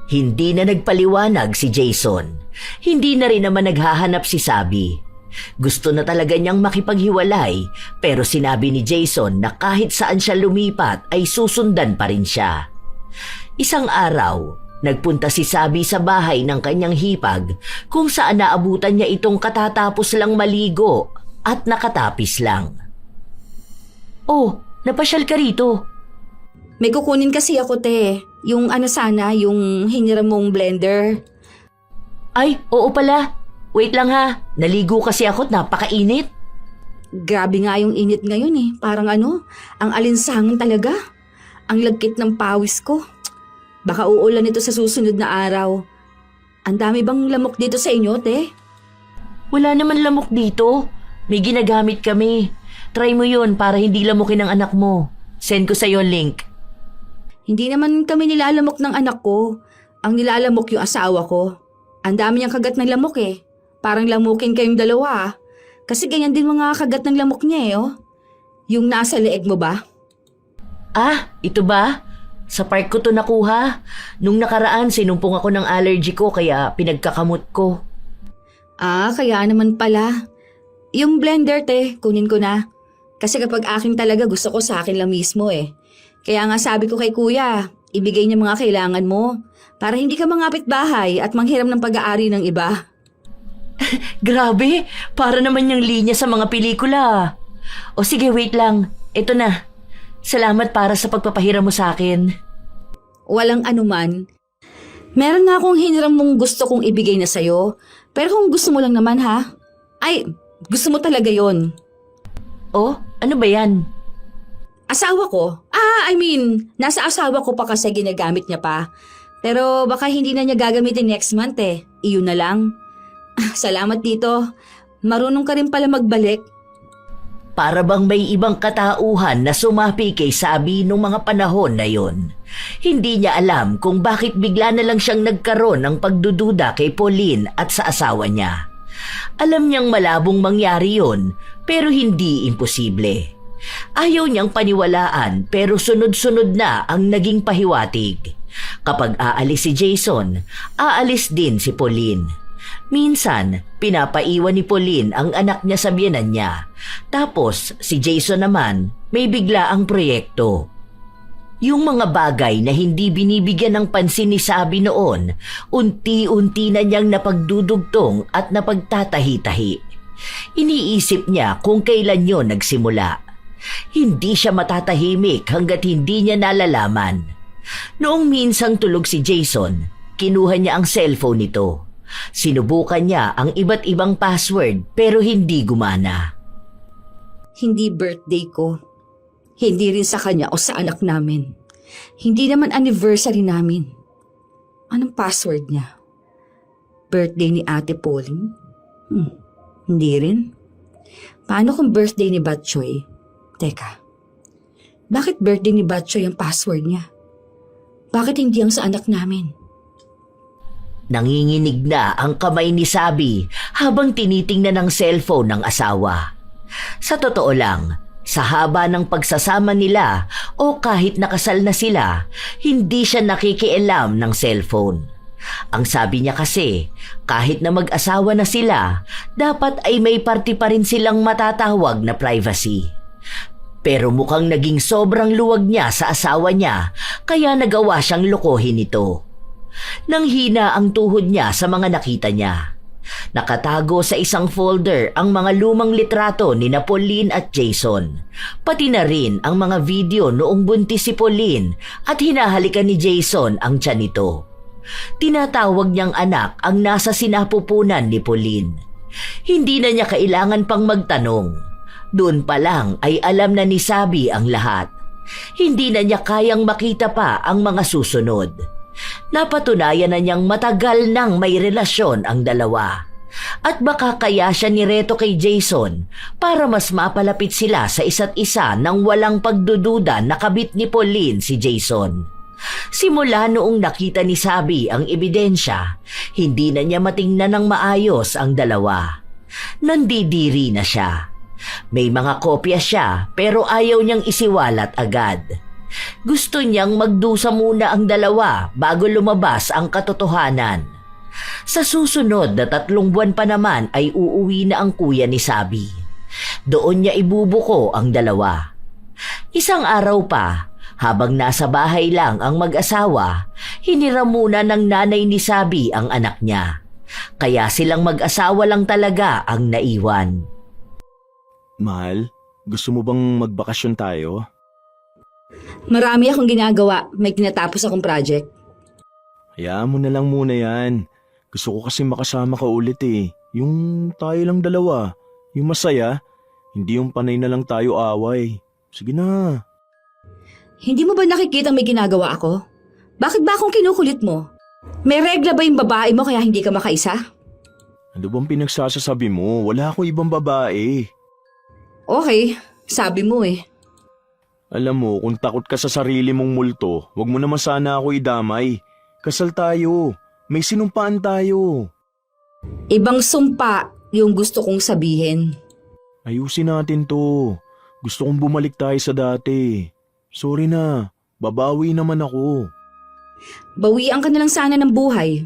Hindi na nagpaliwanag si Jason. Hindi na rin naman naghahanap si Sabi. Gusto na talaga niyang makipaghiwalay pero sinabi ni Jason na kahit saan siya lumipat ay susundan pa rin siya. Isang araw, nagpunta si Sabi sa bahay ng kanyang hipag kung saan naabutan niya itong katatapos lang maligo at nakatapis lang. Oh, napasyal ka rito. May kukunin kasi ako te. Yung yung hiniram mong blender. Ay, oo pala. Wait lang ha, naligo kasi ako at napakainit. Grabe nga yung init ngayon eh. Parang ang alinsangan talaga. Ang lagkit ng pawis ko. Baka uulan ito sa susunod na araw. Ang dami bang lamok dito sa inyo, te? Wala naman lamok dito. May ginagamit kami. Try mo yun para hindi lamukin ang anak mo. Send ko sa'yo link. Hindi naman kami nilalamok ng anak ko. Ang nilalamok yung asawa ko. Ang dami niyang kagat ng lamok eh. Parang lamukin kayong dalawa ah. Kasi ganyan din mga kagat ng lamok niya eh oh. Yung nasa leeg mo ba? Ah, ito ba? Sa park ko to nakuha. Nung nakaraan sinumpong ako ng allergy ko kaya pinagkakamot ko. Ah, kaya naman pala. Yung blender te, kunin ko na. Kasi kapag akin talaga gusto ko sa akin lang mismo eh. Kaya nga sabi ko kay kuya, ibigay niya mga kailangan mo. Para hindi ka mangapit bahay at manghiram ng pag-aari ng iba. Grabe, para naman yung linya sa mga pelikula. O sige, wait lang. Ito na. Salamat para sa pagpapahiram mo sa akin. Walang anuman. Meron nga akong hiniram mong gusto kong ibigay na sa'yo. Pero kung gusto mo lang naman ha? Ay, gusto mo talaga yon. Oh, ano ba yan? Asawa ko? Nasa asawa ko pa kasi ginagamit niya pa. Pero baka hindi na niya gagamitin next month eh. Iyon na lang. Salamat dito. Marunong ka rin pala magbalik. Para bang may ibang katauhan na sumapi kay Sabi nung mga panahon na yon. Hindi niya alam kung bakit bigla na lang siyang nagkaroon ng pagdududa kay Pauline at sa asawa niya. Alam niyang malabong mangyari yon pero hindi imposible. Ayaw niyang paniwalaan pero sunod-sunod na ang naging pahiwatig. Kapag aalis si Jason, aalis din si Pauline. Minsan, pinapaiwan ni Pauline ang anak niya sa biyenan niya. Tapos si Jason naman may biglaang proyekto. Yung mga bagay na hindi binibigyan ng pansin ni Sabi noon, unti-unti na niyang napagdudugtong at napagtatahi-tahi. Iniisip niya kung kailan yon nagsimula. Hindi siya matatahimik hanggat hindi niya nalalaman. Noong minsang tulog si Jason, kinuha niya ang cellphone nito. Sinubukan niya ang iba't ibang password pero hindi gumana. Hindi birthday ko. Hindi rin sa kanya o sa anak namin. Hindi naman anniversary namin. Anong password niya? Birthday ni Ate Pauline? Hindi rin. Paano kung birthday ni Batchoy? Teka, bakit birthday ni Batchoy ang password niya? Bakit hindi ang sa anak namin? Nanginginig na ang kamay ni Sabi habang tinitingnan ang cellphone ng asawa. Sa totoo lang, sa haba ng pagsasama nila o kahit nakasal na sila, hindi siya nakikialam ng cellphone. Ang sabi niya kasi, kahit na mag-asawa na sila, dapat ay may parte pa rin silang matatawag na privacy. Pero mukhang naging sobrang luwag niya sa asawa niya, kaya nagawa siyang lokohin ito. Nanghina ang tuhod niya sa mga nakita niya. Nakatago sa isang folder ang mga lumang litrato ni Pauline at Jason. Pati na rin ang mga video noong buntis si Pauline at hinahalikan ni Jason ang tiyan nito. Tinatawag niyang anak ang nasa sinapupunan ni Pauline. Hindi na niya kailangan pang magtanong. Doon pa lang ay alam na ni Sabi ang lahat. Hindi na niya kayang makita pa ang mga susunod. Napatunayan na niyang matagal nang may relasyon ang dalawa. At baka kaya siya nireto kay Jason para mas mapalapit sila sa isa't isa nang walang pagdududa na kabit ni Pauline si Jason. Simula noong nakita ni Sabi ang ebidensya, hindi na niya matingnan ng maayos ang dalawa. Nandidiri na siya. May mga kopya siya pero ayaw niyang isiwalat agad. Gusto niyang magdusa muna ang dalawa bago lumabas ang katotohanan. Sa susunod na 3 buwan pa naman ay uuwi na ang kuya ni Sabi. Doon niya ibubuko ang dalawa. Isang araw pa, habang nasa bahay lang ang mag-asawa, hiniram muna ng nanay ni Sabi ang anak niya. Kaya silang mag-asawa lang talaga ang naiwan. Mahal, gusto mo bang magbakasyon tayo? Marami akong ginagawa. May tinatapos akong project. Hayaan mo na lang muna yan. Gusto ko kasi makasama ka ulit eh. Yung tayo lang dalawa. Yung masaya. Hindi yung panay na lang tayo away. Sige na. Hindi mo ba nakikita may ginagawa ako? Bakit ba akong kinukulit mo? May regla ba yung babae mo kaya hindi ka makaisa? Ano bang pinagsasasabi mo? Wala akong ibang babae. Okay, sabi mo eh. Alam mo, kung takot ka sa sarili mong multo, wag mo naman sana ako idamay. Kasal tayo. May sinumpaan tayo. Ibang sumpa yung gusto kong sabihin. Ayusin natin to. Gusto kong bumalik tayo sa dati. Sorry na. Babawi naman ako. Bawian ka na lang sana ng buhay.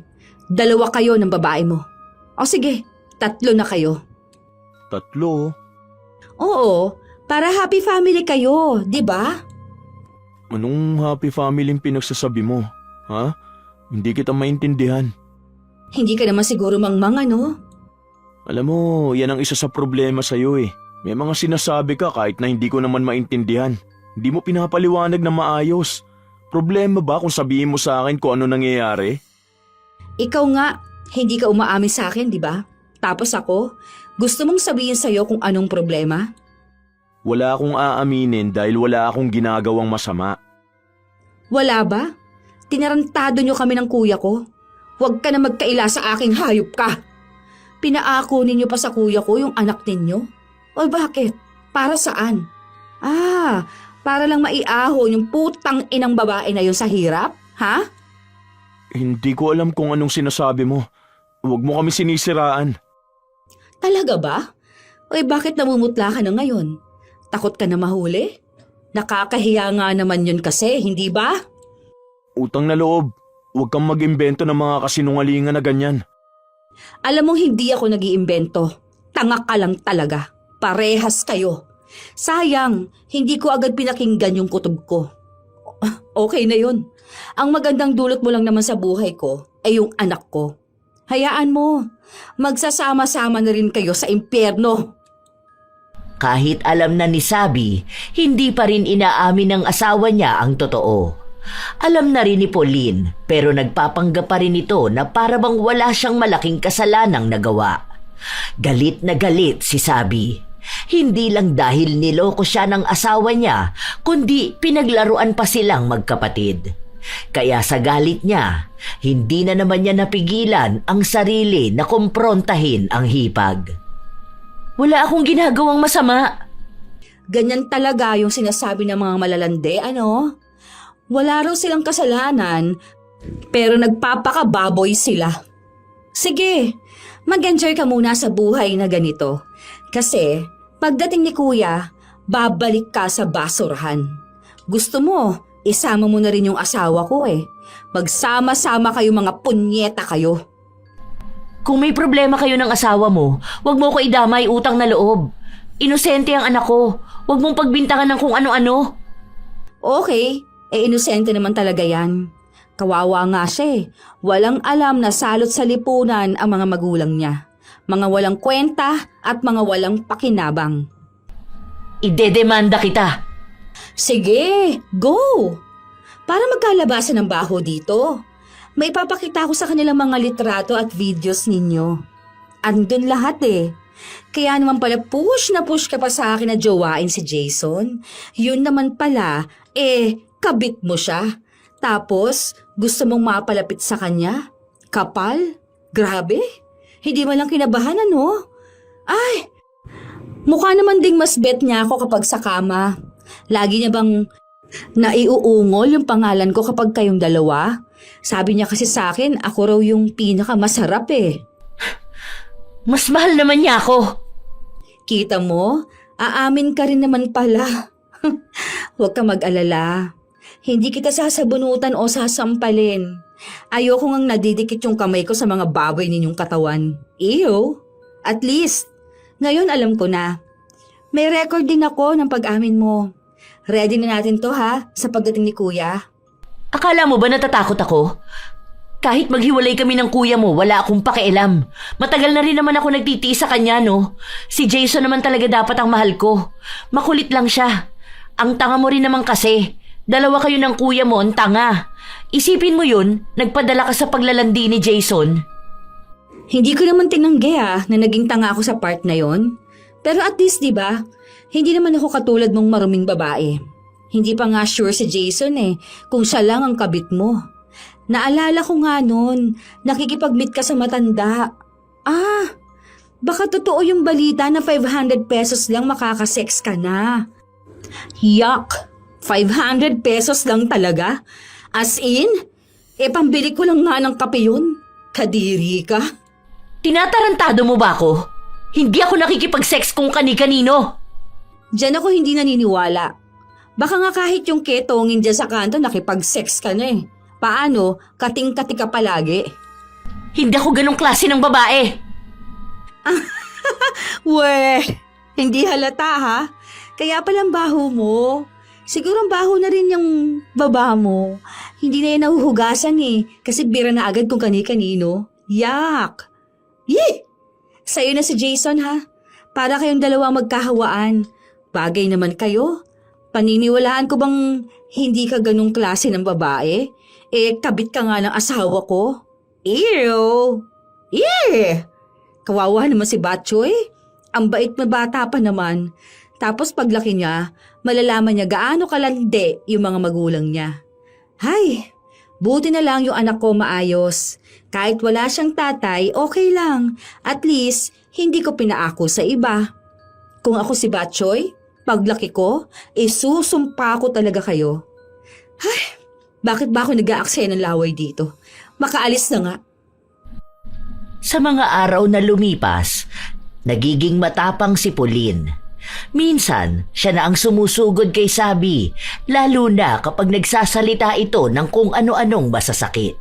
2 kayo ng babae mo. O sige, 3 na kayo. 3? Oo, para happy family kayo, di ba? Anong happy family yung pinagsasabi mo? Ha? Hindi kita maintindihan. Hindi ka naman siguro mangmang ano? Alam mo, yan ang isa sa problema sa'yo eh. May mga sinasabi ka kahit na hindi ko naman maintindihan. Hindi mo pinapaliwanag na maayos. Problema ba kung sabihin mo sa akin kung ano nangyayari? Ikaw nga, hindi ka umaamin sa akin, di ba? Tapos ako, gusto mong sabihin sa'yo kung anong problema? Wala akong aaminin dahil wala akong ginagawang masama. Wala ba? Tinarantado niyo kami ng kuya ko. Huwag ka na magkaila sa aking hayop ka. Pinaako ninyo pa sa kuya ko yung anak ninyo? O bakit? Para saan? Para lang maiahon yung putang inang babae na yun sa hirap? Ha? Hindi ko alam kung anong sinasabi mo. Huwag mo kami sinisiraan. Talaga ba? O bakit namumutla ka na ngayon? Takot ka na mahuli? Nakakahiya nga naman yun kasi, hindi ba? Utang na loob. Huwag kang mag-imbento ng mga kasinungalingan na ganyan. Alam mong hindi ako nag-iimbento. Tanga ka lang talaga. Parehas kayo. Sayang, hindi ko agad pinakinggan yung kutob ko. Okay na yun. Ang magandang dulot mo lang naman sa buhay ko ay yung anak ko. Hayaan mo, magsasama-sama na rin kayo sa impyerno. Kahit alam na ni Sabi, hindi pa rin inaamin ng asawa niya ang totoo. Alam na rin ni Pauline, pero nagpapanggap pa rin ito na para bang wala siyang malaking kasalanang nagawa. Galit na galit si Sabi. Hindi lang dahil niloko siya ng asawa niya, kundi pinaglaruan pa silang magkapatid. Kaya sa galit niya, hindi na naman niya napigilan ang sarili na kumprontahin ang hipag. Wala akong ginagawang masama. Ganyan talaga yung sinasabi ng mga malalande, ano? Wala raw silang kasalanan, pero nagpapakababoy sila. Sige, mag-enjoy ka muna sa buhay na ganito. Kasi, pagdating ni Kuya, babalik ka sa basurahan. Gusto mo, isama mo na rin yung asawa ko eh. Magsama-sama kayo mga punyeta kayo. Kung may problema kayo ng asawa mo, huwag mo ko idamay utang na loob. Inosente ang anak ko. Huwag mong pagbintangan ng kung ano-ano. Okay, inosente naman talaga yan. Kawawa nga siya eh. Walang alam na salot sa lipunan ang mga magulang niya. Mga walang kwenta at mga walang pakinabang. Idedemanda kita. Sige, go! Para magkalabasan ng baho dito. May papakita ko sa kanilang mga litrato at videos ninyo. Andun lahat eh. Kaya naman pala push na push ka pa sa akin na jowain si Jason. Yun naman pala, kabit mo siya. Tapos, gusto mong mapalapit sa kanya? Kapal? Grabe? Hindi mo lang kinabahan ano? Ay, mukha naman ding mas bet niya ako kapag sa kama. Lagi niya bang naiuungol yung pangalan ko kapag kayong dalawa? Sabi niya kasi sa akin, ako raw yung pinakamasarap eh. Mas mahal naman niya ako. Kita mo? Aamin ka rin naman pala. Huwag ka mag-alala. Hindi kita sasabunutan o sasampalin. Ayoko ngang nadidikit yung kamay ko sa mga baboy ninyong katawan. Ew! At least, ngayon alam ko na. May record din ako ng pag-amin mo. Ready na natin to ha, sa pagdating ni Kuya. Akala mo ba natatakot ako? Kahit maghiwalay kami ng kuya mo, wala akong pakialam. Matagal na rin naman ako nagtitiis sa kanya, no? Si Jason naman talaga dapat ang mahal ko. Makulit lang siya. Ang tanga mo rin naman kasi. Dalawa kayo ng kuya mo, ang tanga. Isipin mo yun, nagpadala ka sa paglalandi ni Jason. Hindi ko naman tinanggi na naging tanga ako sa part na yon. Pero at least, di ba, hindi naman ako katulad mong maruming babae. Hindi pa nga sure si Jason kung siya lang ang kabit mo. Naalala ko nga nun, nakikipag-meet ka sa matanda. Baka totoo yung balita na 500 pesos lang makakasex ka na. Yuck! 500 pesos lang talaga? As in? Pambili ko lang nga ng kape yun. Kadiri ka. Tinatarantado mo ba ako? Hindi ako nakikipag-sex kung kani-kanino. Diyan ako hindi naniniwala. Baka nga kahit yung ketongin dyan sa kanto nakipag-sex ka na Paano? Kating-kati ka palagi. Hindi ako ganong klase ng babae. Weh, hindi halata ha? Kaya palang baho mo. Siguro ang baho na rin yung baba mo. Hindi na yan nahuhugasan kasi bira na agad kung kani-kanino. Yak! Yee! Sa'yo na si Jason ha? Para kayong dalawa magkahawaan. Bagay naman kayo. Paniniwalaan ko bang hindi ka ganong klase ng babae? Kabit ka nga ng asawa ko. Ew! Yeah! Kawawa naman si Batchoy. Ang bait na bata pa naman. Tapos paglaki niya, malalaman niya gaano kalandi yung mga magulang niya. Hay! Buti na lang yung anak ko maayos. Kahit wala siyang tatay, okay lang. At least, hindi ko pinaako sa iba. Kung ako si Batchoy, paglaki ko, susumpa ko talaga kayo. Hay! Bakit ba ako nag-aaksaya ng laway dito? Makaalis na nga. Sa mga araw na lumipas, nagiging matapang si Pauline. Minsan, siya na ang sumusugod kay Sabi, lalo na kapag nagsasalita ito ng kung ano-anong masasakit.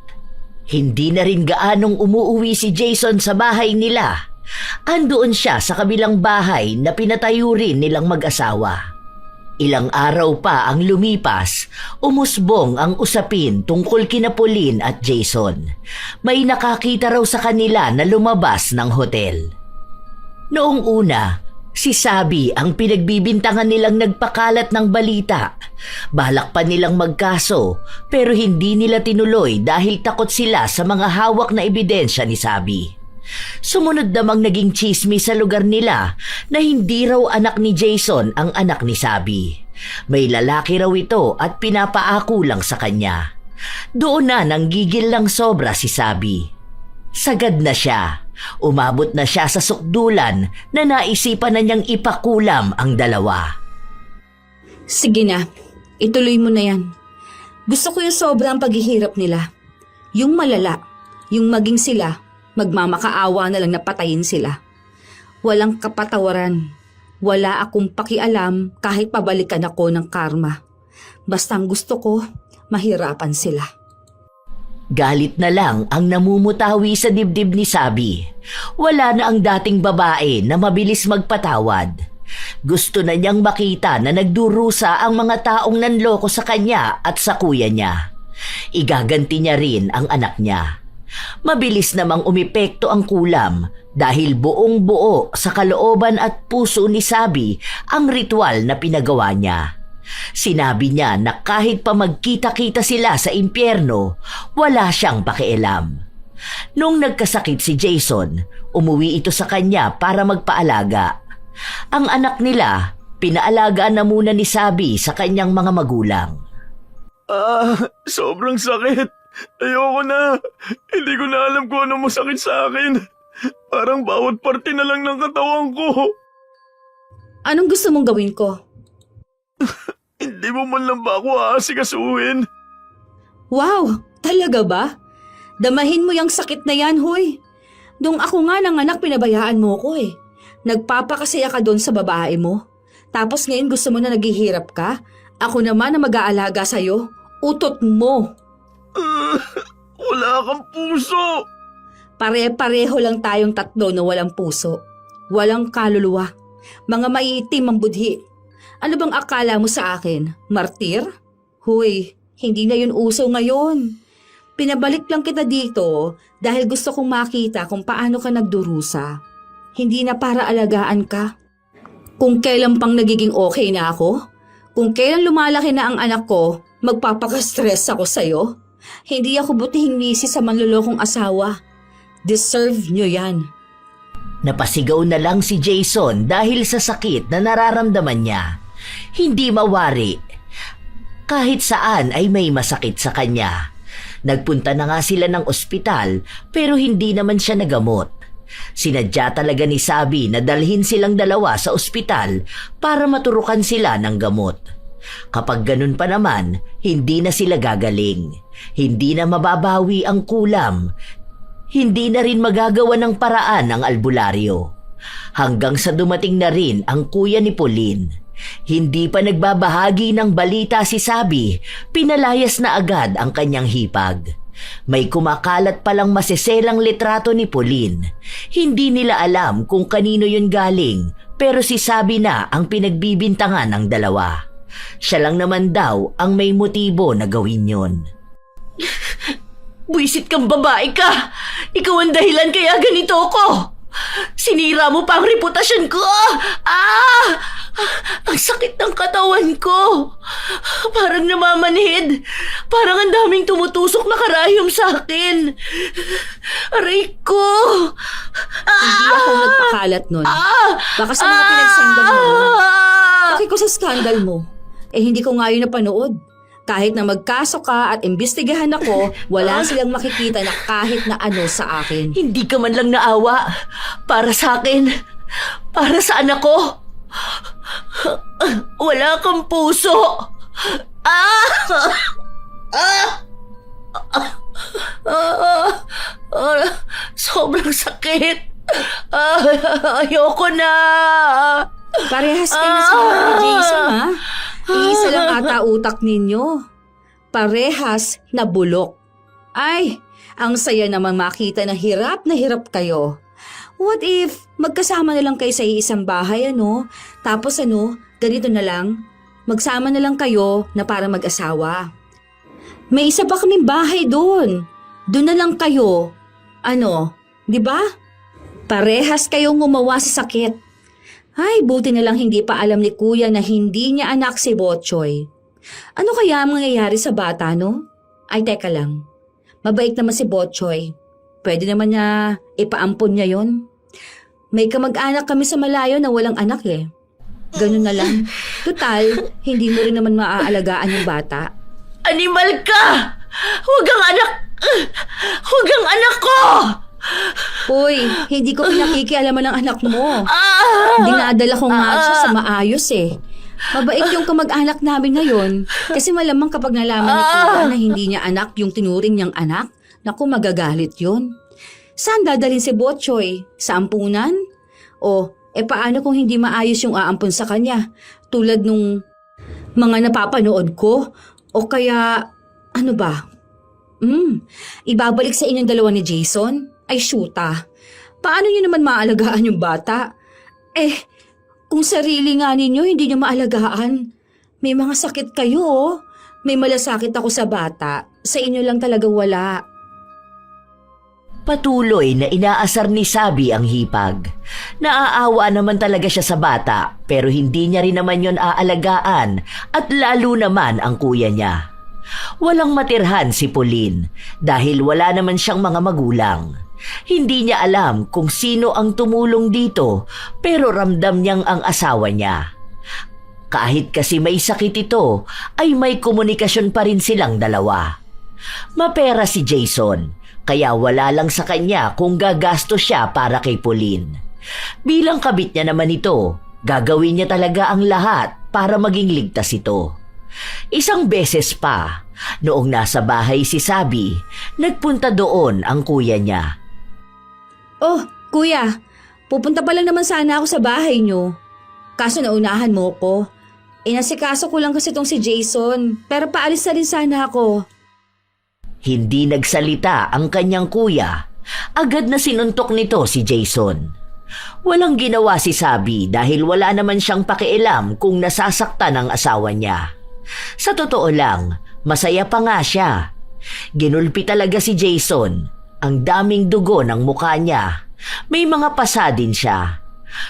Hindi na rin gaanong umuuwi si Jason sa bahay nila. Andoon siya sa kabilang bahay na pinatayo rin nilang mag-asawa. Ilang araw pa ang lumipas, umusbong ang usapin tungkol kina Pauline at Jason. May nakakita raw sa kanila na lumabas ng hotel. Noong una, si Sabi ang pinagbibintangan nilang nagpakalat ng balita. Balak pa nilang magkaso pero hindi nila tinuloy dahil takot sila sa mga hawak na ebidensya ni Sabi. Sumunod namang naging tsismis sa lugar nila na hindi raw anak ni Jason ang anak ni Sabi. May lalaki raw ito at pinapaako lang sa kanya. Doon na nanggigil lang sobra si Sabi. Sagad na siya. Umabot na siya sa sukdulan na naisipan na niyang ipakulam ang dalawa. Sige na, ituloy mo na yan. Gusto ko yung sobrang paghihirap nila. Yung malala, yung maging sila, magmamakaawa na lang na patayin sila. Walang kapatawaran. Wala akong pakialam kahit pabalikan ako ng karma. Basta ang gusto ko, mahirapan sila. Galit na lang ang namumutawi sa dibdib ni Sabi. Wala na ang dating babae na mabilis magpatawad. Gusto na niyang makita na nagdurusa ang mga taong nanloko sa kanya at sa kuya niya. Igaganti niya rin ang anak niya. Mabilis namang umepekto ang kulam dahil buong buo sa kalooban at puso ni Sabi ang ritual na pinagawa niya. Sinabi niya na kahit pa magkita-kita sila sa impyerno, wala siyang pakialam. Nung nagkasakit si Jason, umuwi ito sa kanya para magpaalaga. Ang anak nila, pinaalagaan na muna ni Sabi sa kanyang mga magulang. Sobrang sakit. Ayoko na. Hindi ko na alam kung ano masakit sa akin. Parang bawat parte na lang ng katawan ko. Anong gusto mong gawin ko? Hindi mo man lang ba ako aasikasuhin? Wow, talaga ba? Damahin mo yung sakit na yan, hoy. Nung ako nga nanganak, pinabayaan mo ko eh. Nagpapakasaya ka doon sa babae mo. Tapos ngayon gusto mo na naghihirap ka? Ako naman na mag-aalaga sa'yo. Utot mo. Wala kang puso. Pare-pareho lang tayong tatlo na walang puso. Walang kaluluwa. Mga maiitim ang budhi. Ano bang akala mo sa akin? Martir? Huy, hindi na yun uso ngayon. Pinabalik lang kita dito dahil gusto kong makita kung paano ka nagdurusa. Hindi na para alagaan ka. Kung kailan pang nagiging okay na ako, kung kailan lumalaki na ang anak ko, magpapaka-stress ako sa'yo. Hindi ako butihing misis sa manlulokong asawa. Deserve nyo yan. Napasigaw na lang si Jason dahil sa sakit na nararamdaman niya. Hindi mawari. Kahit saan ay may masakit sa kanya. Nagpunta na nga sila ng ospital pero hindi naman siya nagamot. Sinadya talaga ni Sabi na dalhin silang dalawa sa ospital para maturukan sila ng gamot. Kapag ganun pa naman, hindi na sila gagaling. Hindi na mababawi ang kulam. Hindi na rin magagawa ng paraan ang albularyo. Hanggang sa dumating na rin ang kuya ni Pauline. Hindi pa nagbabahagi ng balita si Sabi, pinalayas na agad ang kanyang hipag. May kumakalat palang maseselang litrato ni Pauline. Hindi nila alam kung kanino yun galing, pero si Sabi na ang pinagbibintangan ng dalawa. Siya lang naman daw ang may motibo na gawin yun. Buisit kang babae ka! Ikaw ang dahilan kaya ganito ako! Sinira mo pa ang reputasyon ko! Ang sakit ng katawan ko! Parang namamanhid! Parang ang daming tumutusok na karayom sa akin! Aray ko! Hindi ako nagpakalat nun. Baka sa mga pinagsendal mo. Bakit ko sa skandal mo? Hindi ko nga yun napanood. Kahit na magkaso ka at imbestigahan ako, wala silang makikita na kahit na ano sa akin. Hindi ka man lang naawa para sa akin, para sa anak ko. Wala kang puso. Sobrang sakit. Ayoko na. Parehas kayo sa ni Jason, ha? Iisa lang ata utak ninyo. Parehas na bulok. Ay, ang saya naman makita na hirap kayo. What if magkasama na lang kayo sa iisang bahay, ano? Tapos ganito na lang. Magsama na lang kayo na para mag-asawa. May isa pa kaming bahay doon. Doon na lang kayo. Di ba? Parehas kayong gumawa sa sakit. Ay, buti na lang hindi pa alam ni Kuya na hindi niya anak si Botchoy. Ano kaya ang mangyayari sa bata, no? Ay, teka lang. Mabait naman si Botchoy. Pwede naman niya ipaampon niya yon. May kamag-anak kami sa malayo na walang anak eh. Ganun na lang. Tutal, hindi mo rin naman maaalagaan yung bata. Animal ka! Huwag ang anak! Huwag ang anak ko! Uy, hindi ko pinakikialaman ng anak mo. Dinadala ko nga siya sa maayos eh. Mabait yung kamag-anak namin ngayon kasi malamang kapag nalaman ni Kuya na hindi niya anak yung tinuring niyang anak, naku magagalit yun. Saan dadalhin si Botchoy? Sa ampunan? O, paano kung hindi maayos yung aampun sa kanya? Tulad nung mga napapanood ko? O kaya, ano ba? Ibabalik sa inyong dalawa ni Jason? Ay, shoota. Paano niyo naman maalagaan yung bata? Kung sarili nga ninyo, hindi niyo maalagaan. May mga sakit kayo, oh. May malasakit ako sa bata. Sa inyo lang talaga wala. Patuloy na inaasar ni Sabi ang hipag. Naaawa naman talaga siya sa bata pero hindi niya rin naman yon aalagaan at lalo naman ang kuya niya. Walang matirhan si Pauline dahil wala naman siyang mga magulang. Hindi niya alam kung sino ang tumulong dito pero ramdam niyang ang asawa niya. Kahit kasi may sakit ito ay may komunikasyon pa rin silang dalawa. Mapera si Jason kaya wala lang sa kanya kung gagastos siya para kay Pauline. Bilang kabit niya naman ito, gagawin niya talaga ang lahat para maging ligtas ito. Isang beses pa, noong nasa bahay si Sabi, nagpunta doon ang kuya niya. Oh, Kuya, pupunta pa lang naman sana ako sa bahay niyo. Kaso naunahan mo ko. Inasikaso ko lang kasi tong si Jason, pero paalis na rin sana ako. Hindi nagsalita ang kanyang kuya. Agad na sinuntok nito si Jason. Walang ginawa si Sabi dahil wala naman siyang pakialam kung nasasaktan ang asawa niya. Sa totoo lang, masaya pa nga siya. Ginulpi talaga si Jason. Ang daming dugo ng mukha niya. May mga pasa din siya.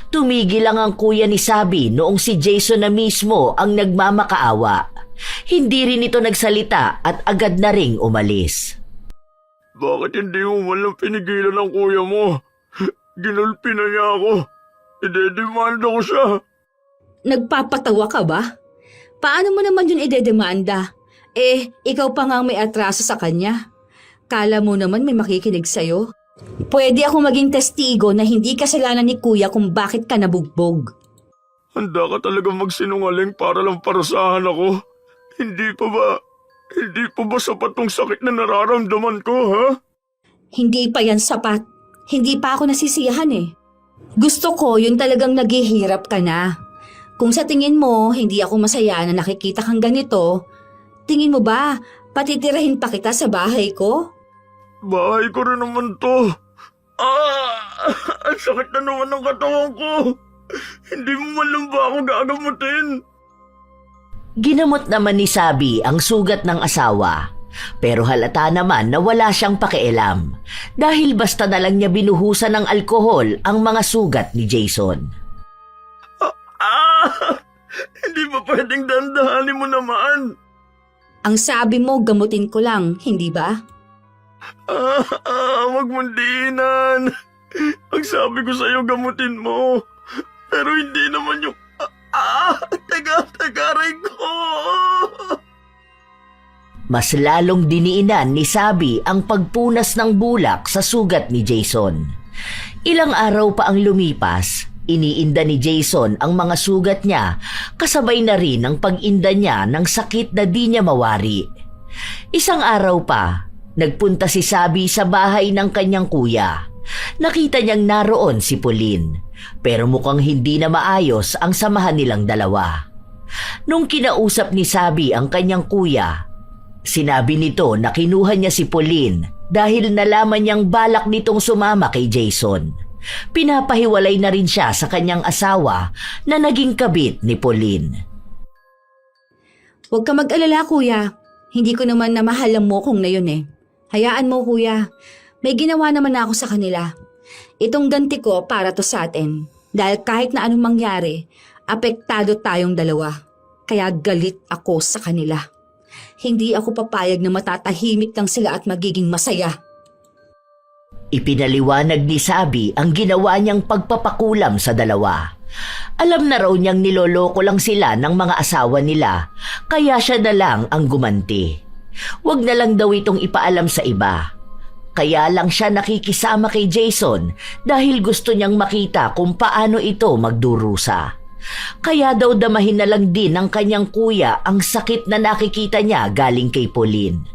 Tumigil lang ang kuya ni Sabi noong si Jason na mismo ang nagmamakaawa. Hindi rin ito nagsalita at agad na ring umalis. Bakit hindi mo walang pinigilan ng kuya mo? Ginulpi na niya ako. Idedemanda ko siya. Nagpapatawa ka ba? Paano mo naman yun idedemanda? Ikaw pa nga ang may atraso sa kanya. Kala mo naman may makikinig sa'yo? Pwede ako maging testigo na hindi kasalanan ni Kuya kung bakit ka nabugbog. Handa ka talaga magsinungaling para lang parasahan ako? Hindi pa ba sapat tong sakit na nararamdaman ko, ha? Hindi pa yan sapat. Hindi pa ako nasisiyahan eh. Gusto ko yun talagang naghihirap ka na. Kung sa tingin mo hindi ako masaya na nakikita kang ganito, tingin mo ba patitirahin pa kita sa bahay ko? Bahay ko rin naman to. Ang sakit na naman ng katawan ko. Hindi mo man lang ba ako gagamutin? Ginamot naman ni Sabi ang sugat ng asawa. Pero halata naman na wala siyang pakialam dahil basta na lang niya binuhusan ng alkohol ang mga sugat ni Jason. Hindi ba pwedeng dandahanin mo naman? Ang sabi mo gamutin ko lang, hindi ba? Wag mong diinan. Ang sabi ko sa'yo gamutin mo. Pero hindi naman yung... Taga-aray ko. Mas lalong diniinan ni Sabi ang pagpunas ng bulak sa sugat ni Jason. Ilang araw pa ang lumipas, iniinda ni Jason ang mga sugat niya kasabay na rin ang pag-inda niya ng sakit na di niya mawari. Isang araw pa, nagpunta si Sabi sa bahay ng kanyang kuya. Nakita niyang naroon si Pauline, pero mukhang hindi na maayos ang samahan nilang dalawa. Nung kinausap ni Sabi ang kanyang kuya, sinabi nito na kinuha niya si Pauline dahil nalaman niyang balak nitong sumama kay Jason. Pinapahiwalay na rin siya sa kanyang asawa na naging kabit ni Pauline. Huwag ka mag-alala, kuya. Hindi ko naman na mahal ang mokong na yun eh. Hayaan mo, kuya. May ginawa naman ako sa kanila. Itong ganti ko para to sa atin. Dahil kahit na anong mangyari, apektado tayong dalawa. Kaya galit ako sa kanila. Hindi ako papayag na matatahimik lang sila at magiging masaya. Ipinaliwanag ni Sabi ang ginawa niyang pagpapakulam sa dalawa. Alam na raw niyang niloloko lang sila ng mga asawa nila, kaya siya na lang ang gumanti. Huwag na lang daw itong ipaalam sa iba. Kaya lang siya nakikisama kay Jason dahil gusto niyang makita kung paano ito magdurusa. Kaya daw damahin na lang din ng kanyang kuya ang sakit na nakikita niya galing kay Pauline.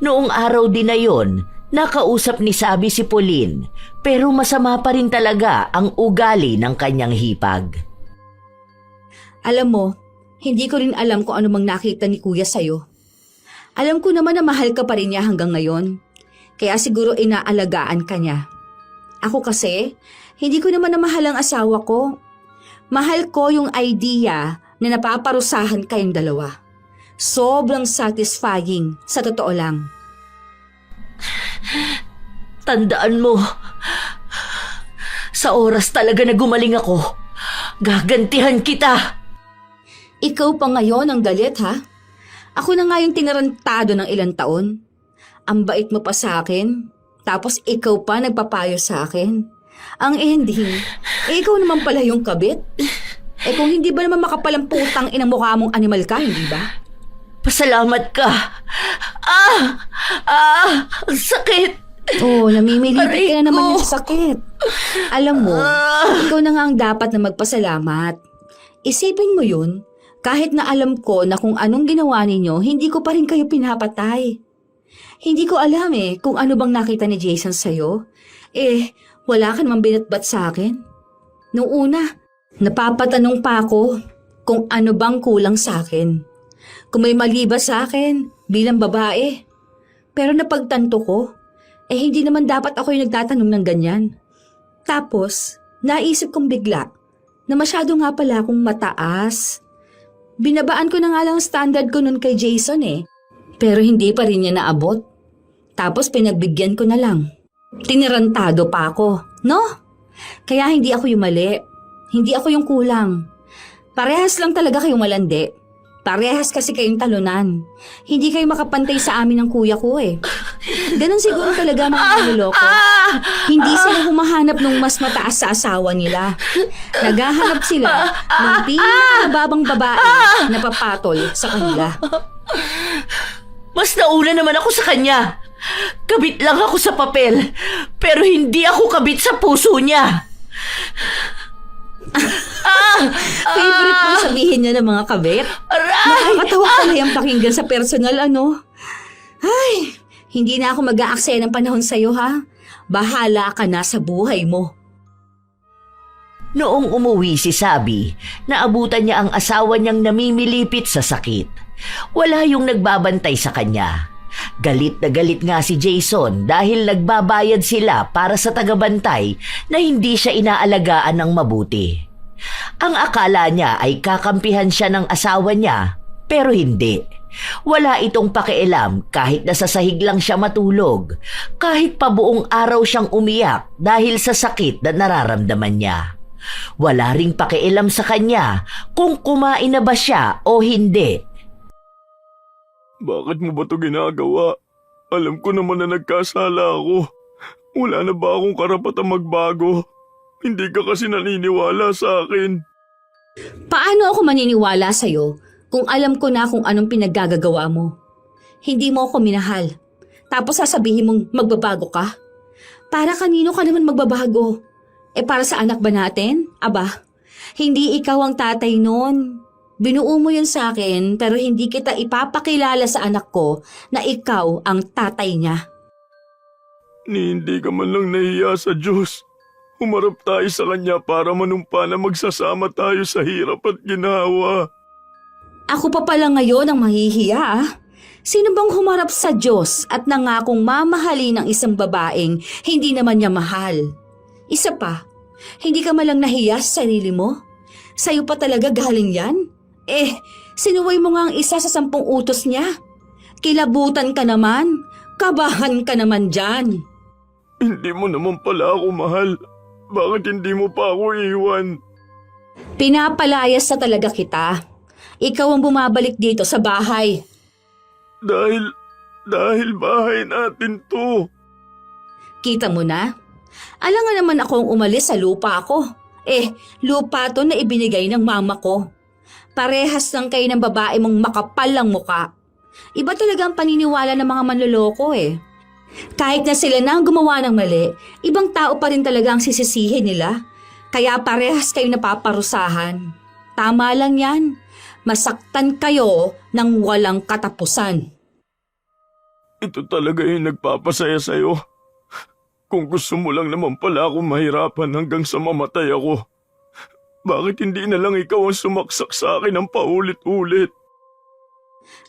Noong araw din na yon, nakausap ni Sabi si Pauline, pero masama pa rin talaga ang ugali ng kanyang hipag. Alam mo, hindi ko rin alam kung ano mang nakita ni kuya sa'yo. Alam ko naman na mahal ka pa rin niya hanggang ngayon. Kaya siguro inaalagaan ka niya. Ako kasi, hindi ko naman na mahal ang asawa ko. Mahal ko yung idea na napaparusahan kayong dalawa. Sobrang satisfying, sa totoo lang. Tandaan mo, sa oras talaga na gumaling ako, gagantihan kita. Ikaw pa ngayon ang galit, ha? Ako na nga yung tinarantado ng ilang taon. Ang bait mo pa sa akin, tapos ikaw pa nagpapayo sa akin. Ang ending, ikaw naman pala yung kabit. Kung hindi ba naman makapalang putang inang mukha mong animal ka, hindi ba? Pasalamat ka. Ang sakit. Oo, namimilipit ka na naman Aray ko. yung sakit. Alam mo, ikaw na nga ang dapat na magpasalamat. Isipin mo yun, kahit na alam ko na kung anong ginawa ninyo, hindi ko pa rin kayo pinapatay. Hindi ko alam kung ano bang nakita ni Jason sa'yo. Wala ka namang binatbat sa akin. Noong una, napapatanong pa ako kung ano bang kulang sa akin. Kung may mali ba sa akin bilang babae. Pero napagtanto ko, hindi naman dapat ako yung nagtatanong ng ganyan. Tapos, naisip kong bigla na masyado nga pala akong mataas. Binabaan ko na nga lang ang standard ko nun kay Jason pero hindi pa rin niya naabot. Tapos pinagbigyan ko na lang. Tinirantado pa ako, no? Kaya hindi ako yung mali. Hindi ako yung kulang. Parehas lang talaga kayong malandi. Parehas kasi kayong talunan. Hindi kayo makapantay sa amin ng kuya ko Ganon siguro talaga mga niloloko. Hindi sila humahanap ng mas mataas sa asawa nila. Naghahanap sila ng pinakamababang babae na papatol sa kanila. Mas nauna naman ako sa kanya. Kabit lang ako sa papel, pero hindi ako kabit sa puso niya. Favorite mo sabihin niya ng mga kabit? Nakakatawa pala yung pakinggan sa personal, ano? Ay, hindi na ako mag-aaksaya ng panahon sa'yo, ha? Bahala ka na sa buhay mo. Noong umuwi si Sabi, naabutan niya ang asawa niyang namimilipit sa sakit. Wala yung nagbabantay sa kanya. Galit na galit nga si Jason dahil nagbabayad sila para sa tagabantay na hindi siya inaalagaan ng mabuti. Ang akala niya ay kakampihan siya ng asawa niya, pero hindi. Wala itong pakialam kahit nasa sahig lang siya matulog, kahit pa buong araw siyang umiyak dahil sa sakit na nararamdaman niya. Wala ring pakialam sa kanya kung kumain na ba siya o hindi. Bakit mo ba ito ginagawa? Alam ko naman na nagkasala ako. Wala na ba akong karapatang magbago? Hindi ka kasi naniniwala sa akin. Paano ako maniniwala sa'yo kung alam ko na kung anong pinaggagawa mo? Hindi mo ako minahal. Tapos sasabihin mong magbabago ka? Para kanino ka naman magbabago? Para sa anak ba natin? Aba, hindi ikaw ang tatay nun. Binuo mo yun sa akin pero hindi kita ipapakilala sa anak ko na ikaw ang tatay niya. Ni hindi ka man lang nahiya sa Diyos. Humarap tayo sa Kanya para manumpa na magsasama tayo sa hirap at ginawa. Ako pa pala ngayon ang mahihiya ah. Sino bang humarap sa Diyos at nangakong mamahalin ng isang babaeng hindi naman niya mahal? Isa pa, hindi ka malang nahiya sa sarili mo? Sa'yo pa talaga galing yan? Sinuway mo nga ang isa sa 10 utos niya. Kilabutan ka naman, kabahan ka naman dyan. Hindi mo naman pala ako mahal. Bakit hindi mo pa ako iwan? Pinapalayas na talaga kita. Ikaw ang bumabalik dito sa bahay. Dahil bahay natin to. Kita mo na? Alangan naman akong umalis sa lupa ko. Lupa to na ibinigay ng mama ko. Parehas lang kayo ng babae mong makapal lang muka. Iba talaga ang paniniwala ng mga manloloko Kahit na sila na ang gumawa ng mali, ibang tao pa rin talaga ang sisisihin nila. Kaya parehas kayo napaparusahan. Tama lang yan. Masaktan kayo ng walang katapusan. Ito talaga yung nagpapasaya sa'yo. Kung gusto mo lang naman pala ako mahirapan hanggang sa mamatay ako, bakit hindi na lang ikaw ang sumaksak sa akin ng paulit-ulit?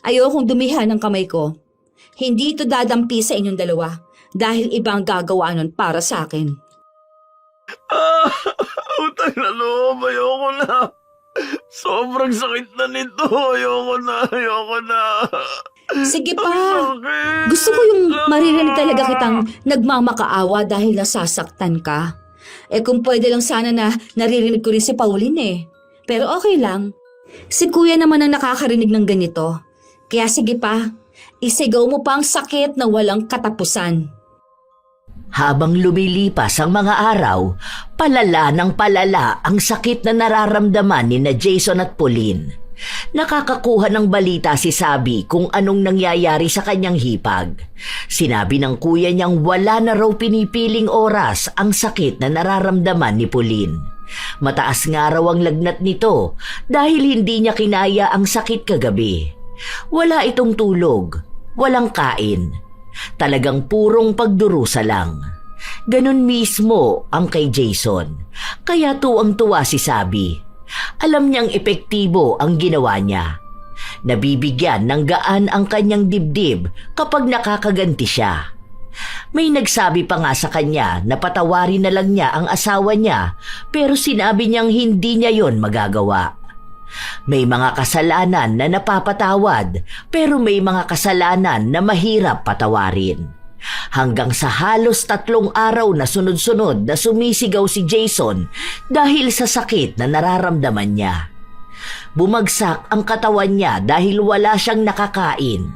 Ayokong dumihan ng kamay ko. Hindi ito dadampi sa inyong dalawa dahil ibang gagawa nun para sa akin. Utang na loob, ayoko na. Sobrang sakit na nito, ayoko na. Sige pa. Sakit. Gusto ko yung maririnig talaga kitang nagmamakaawa dahil nasasaktan ka. Kung pwede lang sana na naririnig ko rin si Pauline Pero okay lang. Si kuya naman ang nakakarinig ng ganito. Kaya sige pa, isigaw mo pa ang sakit na walang katapusan. Habang lumilipas ang mga araw, palala ng palala ang sakit na nararamdaman ni na Jason at Pauline. Nakakakuha ng balita si Sabi kung anong nangyayari sa kanyang hipag. Sinabi ng kuya niyang wala na raw pinipiling oras ang sakit na nararamdaman ni Pauline. Mataas nga raw ang lagnat nito dahil hindi niya kinaya ang sakit kagabi. Wala itong tulog, walang kain. Talagang purong pagdurusa lang. Ganon mismo ang kay Jason. Kaya tuwang-tuwa si Sabi. Alam niyang epektibo ang ginawa niya. Nabibigyan ng gaan ang kanyang dibdib kapag nakakaganti siya. May nagsabi pa nga sa kanya na patawarin na lang niya ang asawa niya pero sinabi niyang hindi niya yon magagawa. May mga kasalanan na napapatawad pero may mga kasalanan na mahirap patawarin. Hanggang sa halos 3 araw na sunod-sunod na sumisigaw si Jason dahil sa sakit na nararamdaman niya. Bumagsak ang katawan niya dahil wala siyang nakakain.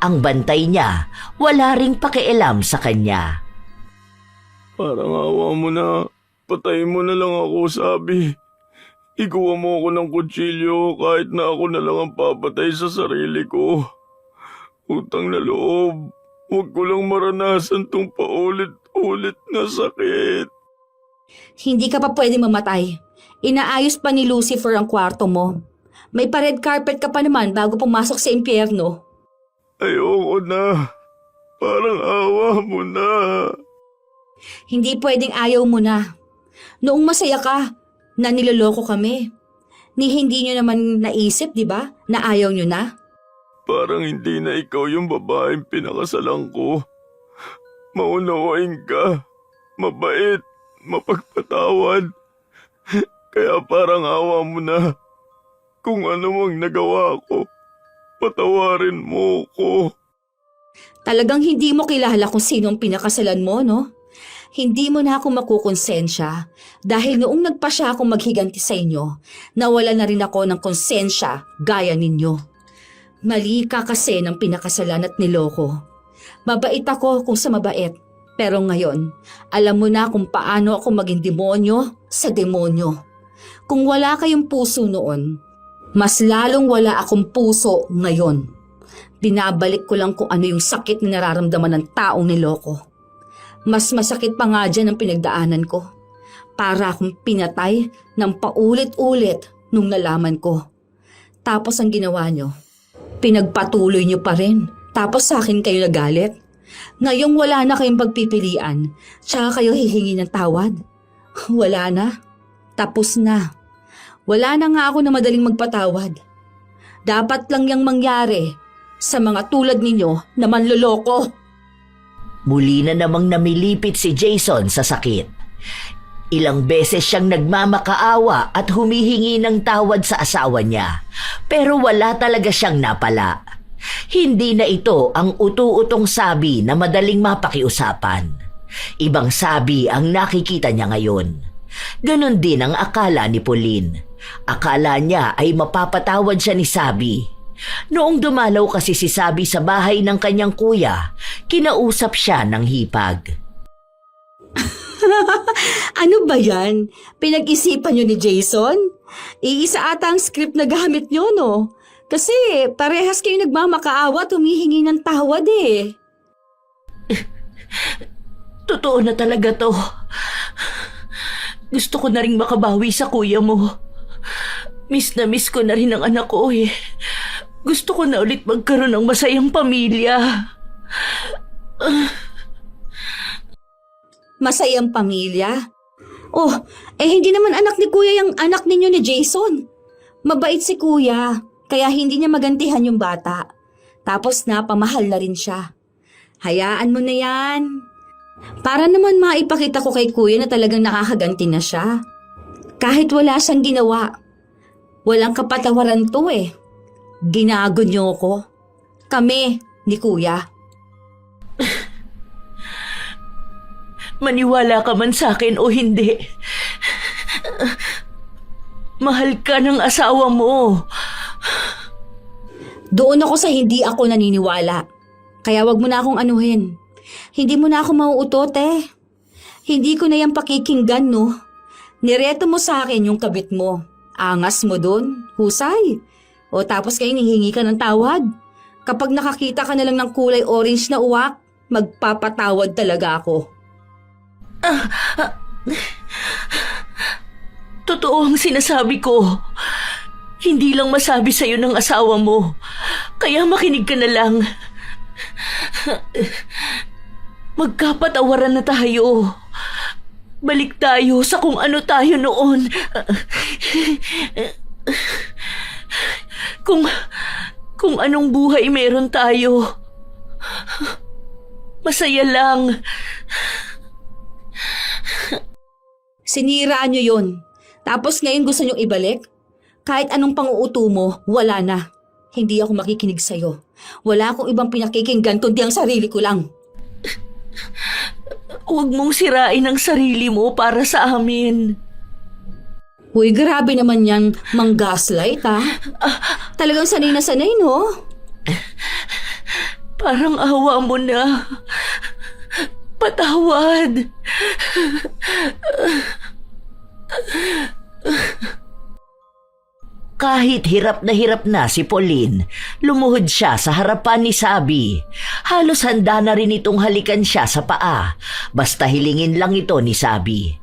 Ang bantay niya wala ring pakialam sa kanya. Parang awa mo na. Patayin mo na lang ako, Sabi. Ikuha mo ako ng kutsilyo kahit na ako na lang ang papatay sa sarili ko. Utang na loob. Huwag ko lang maranasan tong paulit-ulit na sakit. Hindi ka pa pwede mamatay. Inaayos pa ni Lucifer ang kwarto mo. May pa-red carpet ka pa naman bago pumasok sa impyerno. Ayoko na. Parang awa mo na. Hindi pwedeng ayaw mo na. Noong masaya ka, na niloloko kami. Hindi nyo naman naisip, di ba, na ayaw nyo na? Parang hindi na ikaw yung babaeng pinakasalan ko. Maunawain ka. Mabait. Mapagpatawad. Kaya parang awa mo na. Kung ano mang nagawa ko, patawarin mo ko. Talagang hindi mo kilala kung sino ang pinakasalan mo, no? Hindi mo na ako makukonsensya dahil noong nagpasya akong maghiganti sa inyo, nawala na rin ako ng konsensya gaya ninyo. Mali ka kasi ng pinakasalan at niloko. Mabait ako kung sa mabait, pero ngayon, alam mo na kung paano ako maging demonyo sa demonyo. Kung wala kayong puso noon, mas lalong wala akong puso ngayon. Binabalik ko lang kung ano yung sakit na nararamdaman ng taong niloko. Mas masakit pa nga dyan ang pinagdaanan ko. Para akong pinatay ng paulit-ulit nung nalaman ko. Tapos ang ginawa nyo, pinagpatuloy nyo pa rin. Tapos sa akin kayo nagalit. Ngayong wala na kayong pagpipilian, tsaka kayo hihingi ng tawad. Wala na. Tapos na. Wala na nga ako na madaling magpatawad. Dapat lang yang mangyari sa mga tulad ninyo na manloloko. Muli na namang namilipit si Jason sa sakit. Ilang beses siyang nagmamakaawa at humihingi ng tawad sa asawa niya, pero wala talaga siyang napala. Hindi na ito ang utu-utong sabi na madaling mapakiusapan. Ibang sabi ang nakikita niya ngayon. Ganon din ang akala ni Pauline. Akala niya ay mapapatawad siya ni Sabi. Noong dumalaw kasi si Sabi sa bahay ng kanyang kuya, kinausap siya ng hipag. Ano ba yan? Pinag-isipan nyo ni Jason? Iisa ata ang script na gamit nyo, no? Kasi parehas kayo nagmamakaawa at humihingi ng tawad eh. Totoo na talaga to. Gusto ko na rin makabawi sa kuya mo. Miss na miss ko na rin ang anak ko eh. Gusto ko na ulit magkaroon ng masayang pamilya. Masayang pamilya? Oh, hindi naman anak ni kuya yung anak ninyo ni Jason. Mabait si kuya, kaya hindi niya magantihan yung bata. Tapos napamahal na rin siya. Hayaan mo na yan. Para naman maipakita ko kay kuya na talagang nakakaganti na siya. Kahit wala siyang ginawa. Walang kapatawaran to eh. Ginago niyo ko. Kami ni kuya. Maniwala ka man sa akin o hindi. Mahal ka ng asawa mo. Doon ako sa hindi ako naniniwala. Kaya wag mo na akong anuhin. Hindi mo na ako mauutot eh. Hindi ko na yan pakikinggan, no? Nireto mo sa akin yung kabit mo. Angas mo dun. Husay. O tapos kayo hihingi ka ng tawad. Kapag nakakita ka na lang ng kulay orange na uwak, magpapatawad talaga ako. Totoo ang sinasabi ko. Hindi lang masabi sa'yo ng asawa mo. Kaya makinig ka na lang. Magkapatawaran na tayo. Balik tayo sa kung ano tayo noon. Kung anong buhay meron tayo. Masaya lang. Sinira nyo yun. Tapos ngayon gusto nyong ibalik? Kahit anong pang-uuto mo, wala na. Hindi ako makikinig sa'yo. Wala akong ibang pinakikinggan kundi ang sarili ko lang. Huwag mong sirain ang sarili mo para sa amin. Uy, grabe naman yan mang-gaslight ha. Talagang sanay na sanay, no? Parang awa mo na. Patawad. Kahit hirap na si Pauline, lumuhod siya sa harapan ni Sabi. Halos handa na rin itong halikan siya sa paa, basta hilingin lang ito ni Sabi.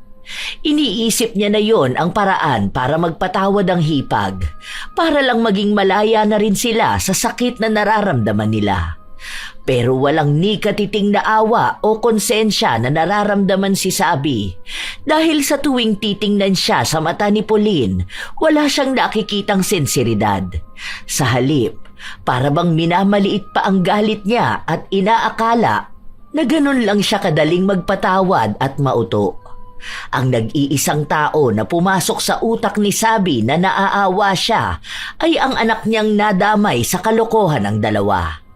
Iniisip niya na yon ang paraan para magpatawad ang hipag, para lang maging malaya na rin sila sa sakit na nararamdaman nila. Pero walang ni katiting na awa o konsensya na nararamdaman si Sabi. Dahil sa tuwing titingnan siya sa mata ni Pauline, wala siyang nakikitang sinseridad. Sa halip, para bang minamaliit pa ang galit niya at inaakala na ganun lang siya kadaling magpatawad at mauto. Ang nag-iisang tao na pumasok sa utak ni Sabi na naaawa siya ay ang anak niyang nadamay sa kalokohan ng dalawa.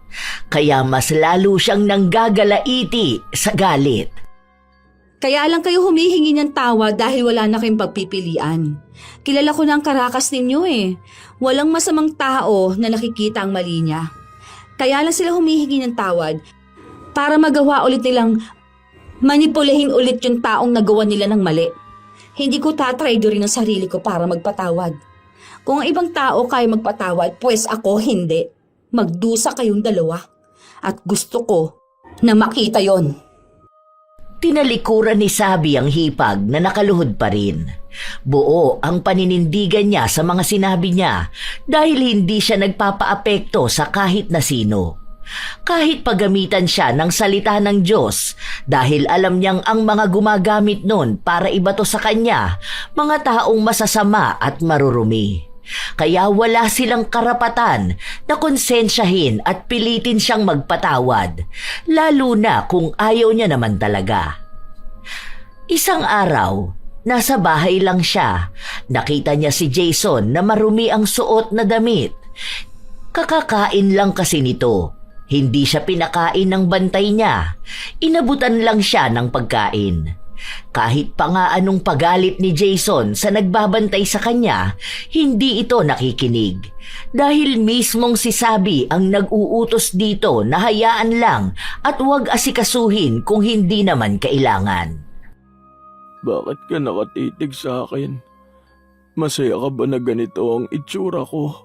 Kaya mas lalo siyang nanggagalaiti sa galit. Kaya lang kayo humihingi ng tawad dahil wala na kayong pagpipilian. Kilala ko na ang karakas ninyo eh. Walang masamang tao na nakikita ang mali niya. Kaya lang sila humihingi ng tawad para magawa ulit nilang manipulahin ulit yung taong nagawa nila ng mali. Hindi ko tatraydo rin ang sarili ko para magpatawad. Kung ang ibang tao kaya magpatawad, pues ako hindi. Magdusa kayong dalawa. At gusto ko na makita yon. Tinalikuran ni Sabi ang hipag na nakaluhod pa rin. Buo ang paninindigan niya sa mga sinabi niya dahil hindi siya nagpapaapekto sa kahit na sino. Kahit paggamitan siya ng salita ng Diyos dahil alam niyang ang mga gumagamit nun para ibato sa kanya, mga taong masasama at marurumi. Kaya wala silang karapatan na konsensyahin at pilitin siyang magpatawad, lalo na kung ayaw niya naman talaga. Isang araw, nasa bahay lang siya. Nakita niya si Jason na marumi ang suot na damit. Kakakain lang kasi nito. Hindi siya pinakain ng bantay niya. Inabutan lang siya ng pagkain. Kahit pa nga anong pagalit ni Jason sa nagbabantay sa kanya, hindi ito nakikinig. Dahil mismong si Sabi ang nag-uutos dito na hayaan lang at huwag asikasuhin kung hindi naman kailangan. Bakit ka nakatitig sa akin? Masaya ka ba na ganito ang itsura ko?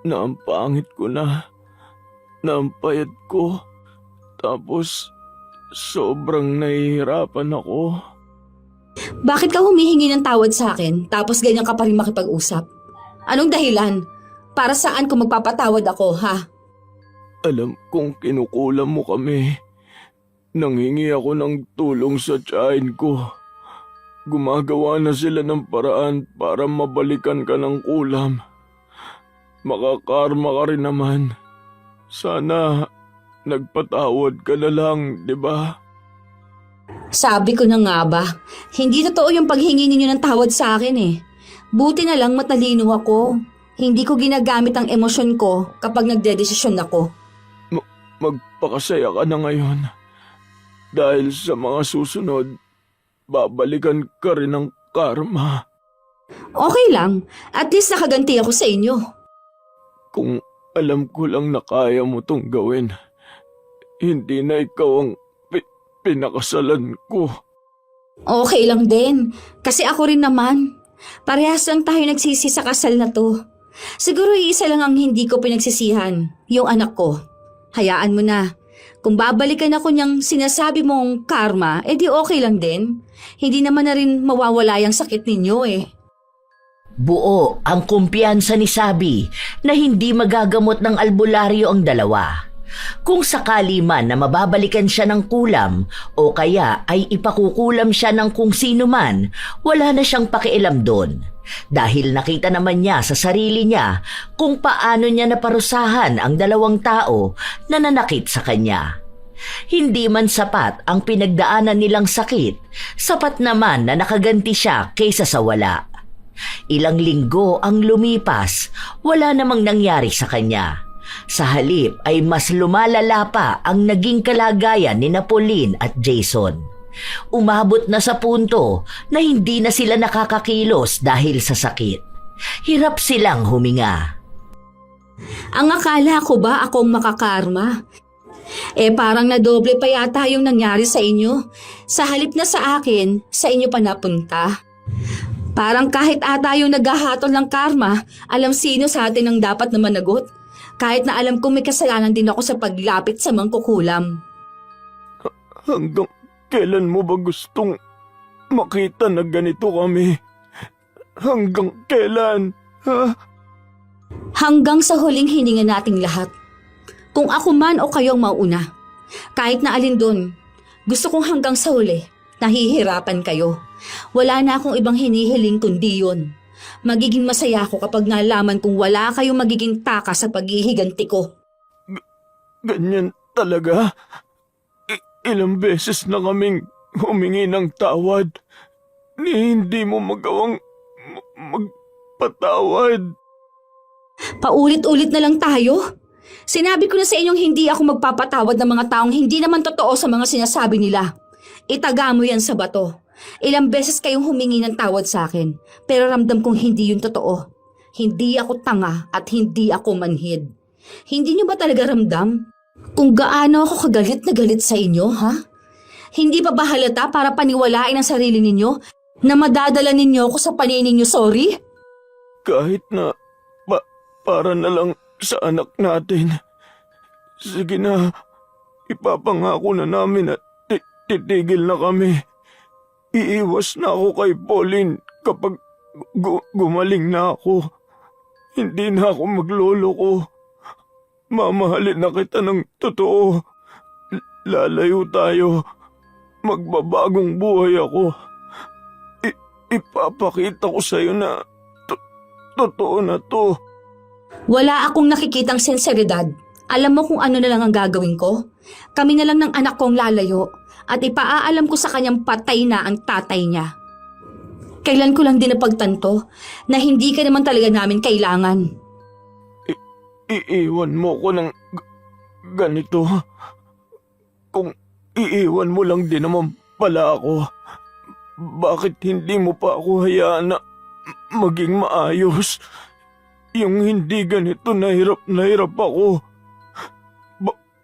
Na ang pangit ko na ang payat ko. Tapos, sobrang nahihirapan ako. Bakit ka humihingi ng tawad sa akin tapos ganyan ka pa rin makipag-usap? Anong dahilan? Para saan kung magpapatawad ako, ha? Alam kong kinukulam mo kami. Nanghingi ako ng tulong sa tiyahin ko. Gumagawa na sila ng paraan para mabalikan ka ng kulam. Makakarma ka rin naman. Sana nagpatawad ka na lang, di ba? Sabi ko na nga ba, hindi totoo yung paghingi ninyo ng tawad sa akin eh. Buti na lang matalino ako. Hindi ko ginagamit ang emosyon ko kapag nagdedesisyon ako. Magpakasaya ka na ngayon. Dahil sa mga susunod, babalikan ka rin ng karma. Okay lang, at least nakaganti ako sa inyo. Kung alam ko lang na kaya mo tong gawin, hindi na ikaw ang pinakasalan ko. Okay lang din, kasi ako rin naman. Parehas lang tayo nagsisi sa kasal na to. Siguro iisa lang ang hindi ko pinagsisihan, yung anak ko. Hayaan mo na. Kung babalikan ako niyang sinasabi mong karma, edi okay lang din. Hindi naman na rin mawawala yung sakit ninyo eh. Buo ang kumpiyansa ni Sabi na hindi magagamot ng albularyo ang dalawa. Kung sakali man na mababalikan siya ng kulam o kaya ay ipakukulam siya ng kung sino man, wala na siyang pakialam doon. Dahil nakita naman niya sa sarili niya kung paano niya naparusahan ang dalawang tao na nanakit sa kanya. Hindi man sapat ang pinagdaanan nilang sakit, sapat naman na nakaganti siya kaysa sa wala. Ilang linggo ang lumipas, wala namang nangyari sa kanya. Sa halip ay mas lumalala pa ang naging kalagayan ni Pauline at Jason. Umabot na sa punto na hindi na sila nakakakilos dahil sa sakit. Hirap silang huminga. Ang akala ko ba akong makakarma? Parang nadoble pa yata yung nangyari sa inyo. Sa halip na sa akin, sa inyo pa napunta. Parang kahit ata yung naghahatol ng karma, alam sino sa atin ang dapat na managot. Kahit na alam kong may kasalanan din ako sa paglapit sa mangkukulam. Hanggang kailan mo ba gustong makita na ganito kami? Hanggang kailan? Ha? Hanggang sa huling hininga nating lahat. Kung ako man o kayong mauna, kahit na alin doon, gusto kong hanggang sa huli, nahihirapan kayo. Wala na akong ibang hinihiling kundi yun. Magiging masaya ako kapag nalaman kung wala kayong magiging taka sa paghihiganti ko. Ganyan talaga? Ilang beses na kaming humingi ng tawad. Hindi mo magawang magpatawad. Paulit-ulit na lang tayo. Sinabi ko na sa inyong hindi ako magpapatawad ng mga taong hindi naman totoo sa mga sinasabi nila. Itaga mo yan sa bato. Ilang beses kayong humingi ng tawad sa akin, pero ramdam kong hindi yun totoo. Hindi ako tanga at hindi ako manhid. Hindi niyo ba talaga ramdam kung gaano ako kagalit na galit sa inyo, ha? Hindi pa ba halata para paniwalain ang sarili ninyo na madadala ninyo ako sa paningin ninyo sorry? Kahit na para na lang sa anak natin. Sige na, ipapangako na namin at titigil na kami. Iiwas na ako kay Pauline kapag gumaling na ako. Hindi na ako magloloko. Mamahalin na kita ng totoo. Lalayo tayo. Magbabagong buhay ako. Ipapakita ko sa'yo na totoo na to. Wala akong nakikitang sinseridad. Alam mo kung ano na lang ang gagawin ko? Kami na lang ng anak kong lalayo at ipaaalam ko sa kanyang patay na ang tatay niya. Kailan ko lang din napagtanto na hindi ka naman talaga namin kailangan. Iiwan mo ko ng ganito. Kung iiwan mo lang din naman pala ako, bakit hindi mo pa ako hayaan na maging maayos? Yung hindi ganito na hirap ako.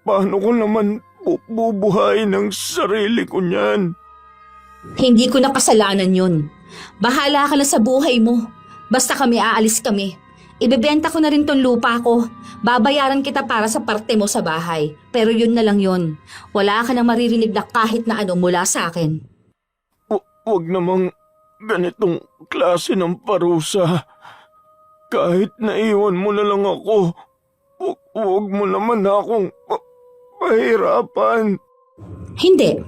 Paano ko naman bubuhayin ang sarili ko niyan? Hindi ko na kasalanan yun. Bahala ka na sa buhay mo. Basta aalis kami. Ibebenta ko na rin tong lupa ko. Babayaran kita para sa parte mo sa bahay. Pero yun na lang yun. Wala ka na maririnig na kahit na ano mula sa akin. Huwag namang ganitong klase ng parusa. Kahit naiwan mo na lang ako, huwag mo naman akong pahirapan. Hindi.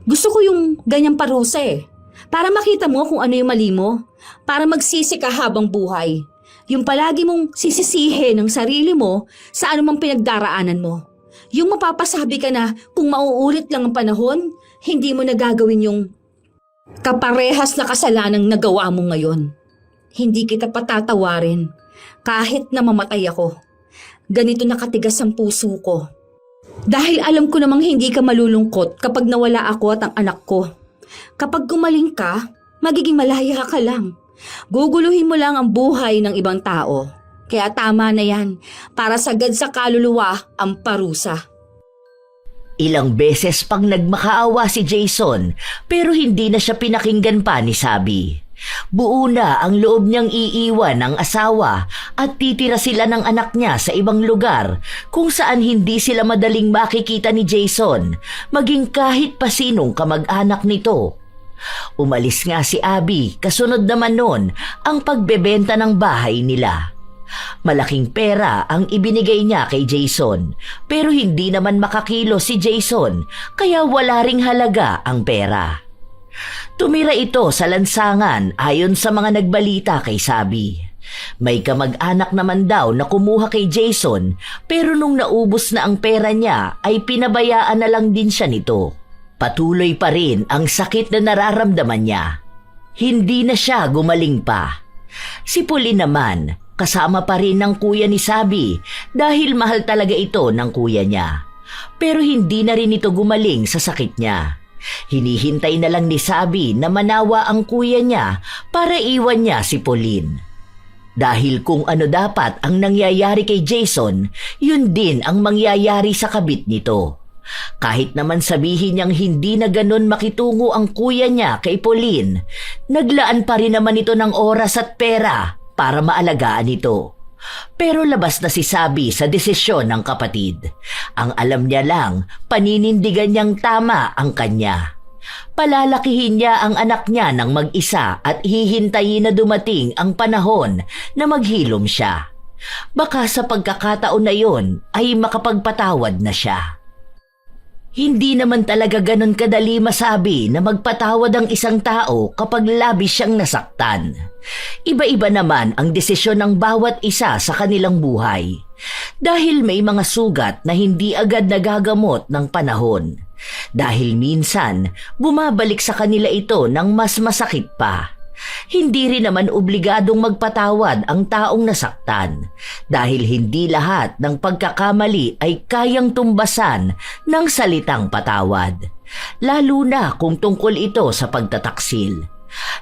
Gusto ko yung ganyang parusa eh. Para makita mo kung ano yung mali mo. Para magsisi ka habang buhay. Yung palagi mong sisisihin ng sarili mo sa anumang pinagdaraanan mo. Yung mapapasabi ka na kung mauulit lang ang panahon, hindi mo nagagawin yung kaparehas na kasalanang nagawa mo ngayon. Hindi kita patatawarin kahit na mamatay ako. Ganito nakatigas ang puso ko. Dahil alam ko namang hindi ka malulungkot kapag nawala ako at ang anak ko. Kapag gumaling ka, magiging malaya ka lang. Guguluhin mo lang ang buhay ng ibang tao. Kaya tama na yan, para sagad sa kaluluwa ang parusa. Ilang beses pang nagmakaawa si Jason pero hindi na siya pinakinggan pa ni Sabi. Buo na ang loob niyang iiwan ng asawa at titira sila ng anak niya sa ibang lugar kung saan hindi sila madaling makikita ni Jason, maging kahit pa sinong kamag-anak nito. Umalis nga si Abby, kasunod naman nun ang pagbebenta ng bahay nila. Malaking pera ang ibinigay niya kay Jason, pero hindi naman makakilo si Jason, kaya wala ring halaga ang pera. Tumira ito sa lansangan ayon sa mga nagbalita kay Sabi. May kamag-anak naman daw na kumuha kay Jason, pero nung naubos na ang pera niya ay pinabayaan na lang din siya nito. Patuloy pa rin ang sakit na nararamdaman niya. Hindi na siya gumaling pa. Si Pauline naman, kasama pa rin ng kuya ni Sabi dahil mahal talaga ito ng kuya niya. Pero hindi na rin ito gumaling sa sakit niya. Hinihintay na lang ni Sabi na manawa ang kuya niya para iwan niya si Pauline. Dahil kung ano dapat ang nangyayari kay Jason, yun din ang mangyayari sa kabit nito. Kahit naman sabihin niyang hindi na ganon makitungo ang kuya niya kay Pauline, naglaan pa rin naman ito ng oras at pera para maalagaan ito. Pero labas na si Sabi sa desisyon ng kapatid. Ang alam niya lang, paninindigan niyang tama ang kanya. Palalakihin niya ang anak niya ng mag-isa at hihintayin na dumating ang panahon na maghilom siya. Baka sa pagkakataon na yon ay makapagpatawad na siya. Hindi naman talaga ganon kadali masabi na magpatawad ang isang tao kapag labis siyang nasaktan. Iba-iba naman ang desisyon ng bawat isa sa kanilang buhay. Dahil may mga sugat na hindi agad nagagamot ng panahon. Dahil minsan, bumabalik sa kanila ito ng mas masakit pa. Hindi rin naman obligadong magpatawad ang taong nasaktan dahil hindi lahat ng pagkakamali ay kayang tumbasan ng salitang patawad. Lalo na kung tungkol ito sa pagtataksil.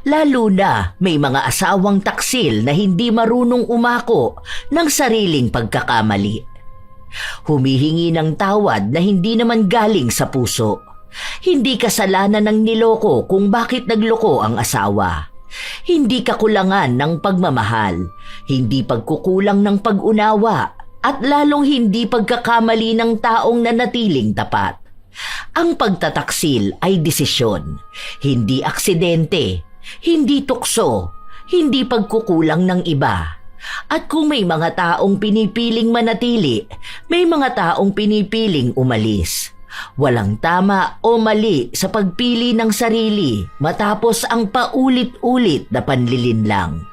Lalo na may mga asawang taksil na hindi marunong umako ng sariling pagkakamali. Humihingi ng tawad na hindi naman galing sa puso. Hindi kasalanan ng niloko kung bakit nagloko ang asawa. Hindi kakulangan ng pagmamahal, hindi pagkukulang ng pag-unawa, at lalong hindi pagkakamali ng taong nanatiling tapat. Ang pagtataksil ay desisyon, hindi aksidente, hindi tukso, hindi pagkukulang ng iba. At kung may mga taong pinipiling manatili, may mga taong pinipiling umalis. Walang tama o mali sa pagpili ng sarili matapos ang paulit-ulit na panlilinlang.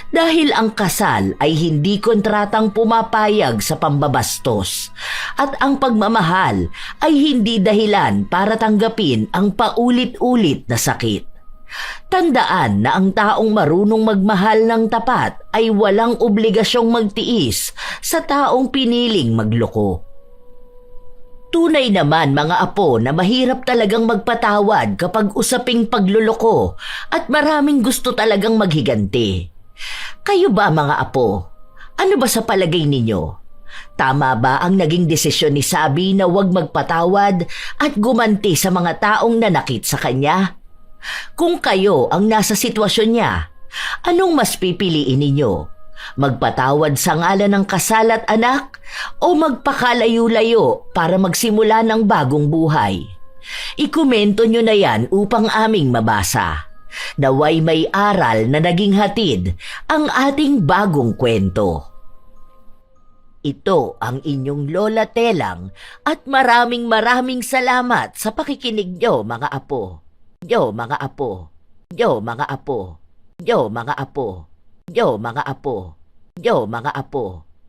Dahil ang kasal ay hindi kontratang pumapayag sa pambabastos at ang pagmamahal ay hindi dahilan para tanggapin ang paulit-ulit na sakit. Tandaan na ang taong marunong magmahal ng tapat ay walang obligasyong magtiis sa taong piniling magloko. Tunay naman mga apo na mahirap talagang magpatawad kapag usaping pagluloko at maraming gusto talagang maghiganti. Kayo ba mga apo? Ano ba sa palagay ninyo? Tama ba ang naging desisyon ni Sabi na huwag magpatawad at gumanti sa mga taong nanakit sa kanya? Kung kayo ang nasa sitwasyon niya, anong mas pipiliin ninyo? Magpatawad sa ngalan ng kasal at anak o magpakalayo-layo para magsimula ng bagong buhay? Ikomento nyo na yan upang aming mabasa. Naway may aral na naging hatid ang ating bagong kwento. Ito ang inyong Lola Telang at maraming salamat sa pakikinig nyo mga apo. Yo mga apo, yo mga apo, yo mga apo, yo mga apo, yo mga apo.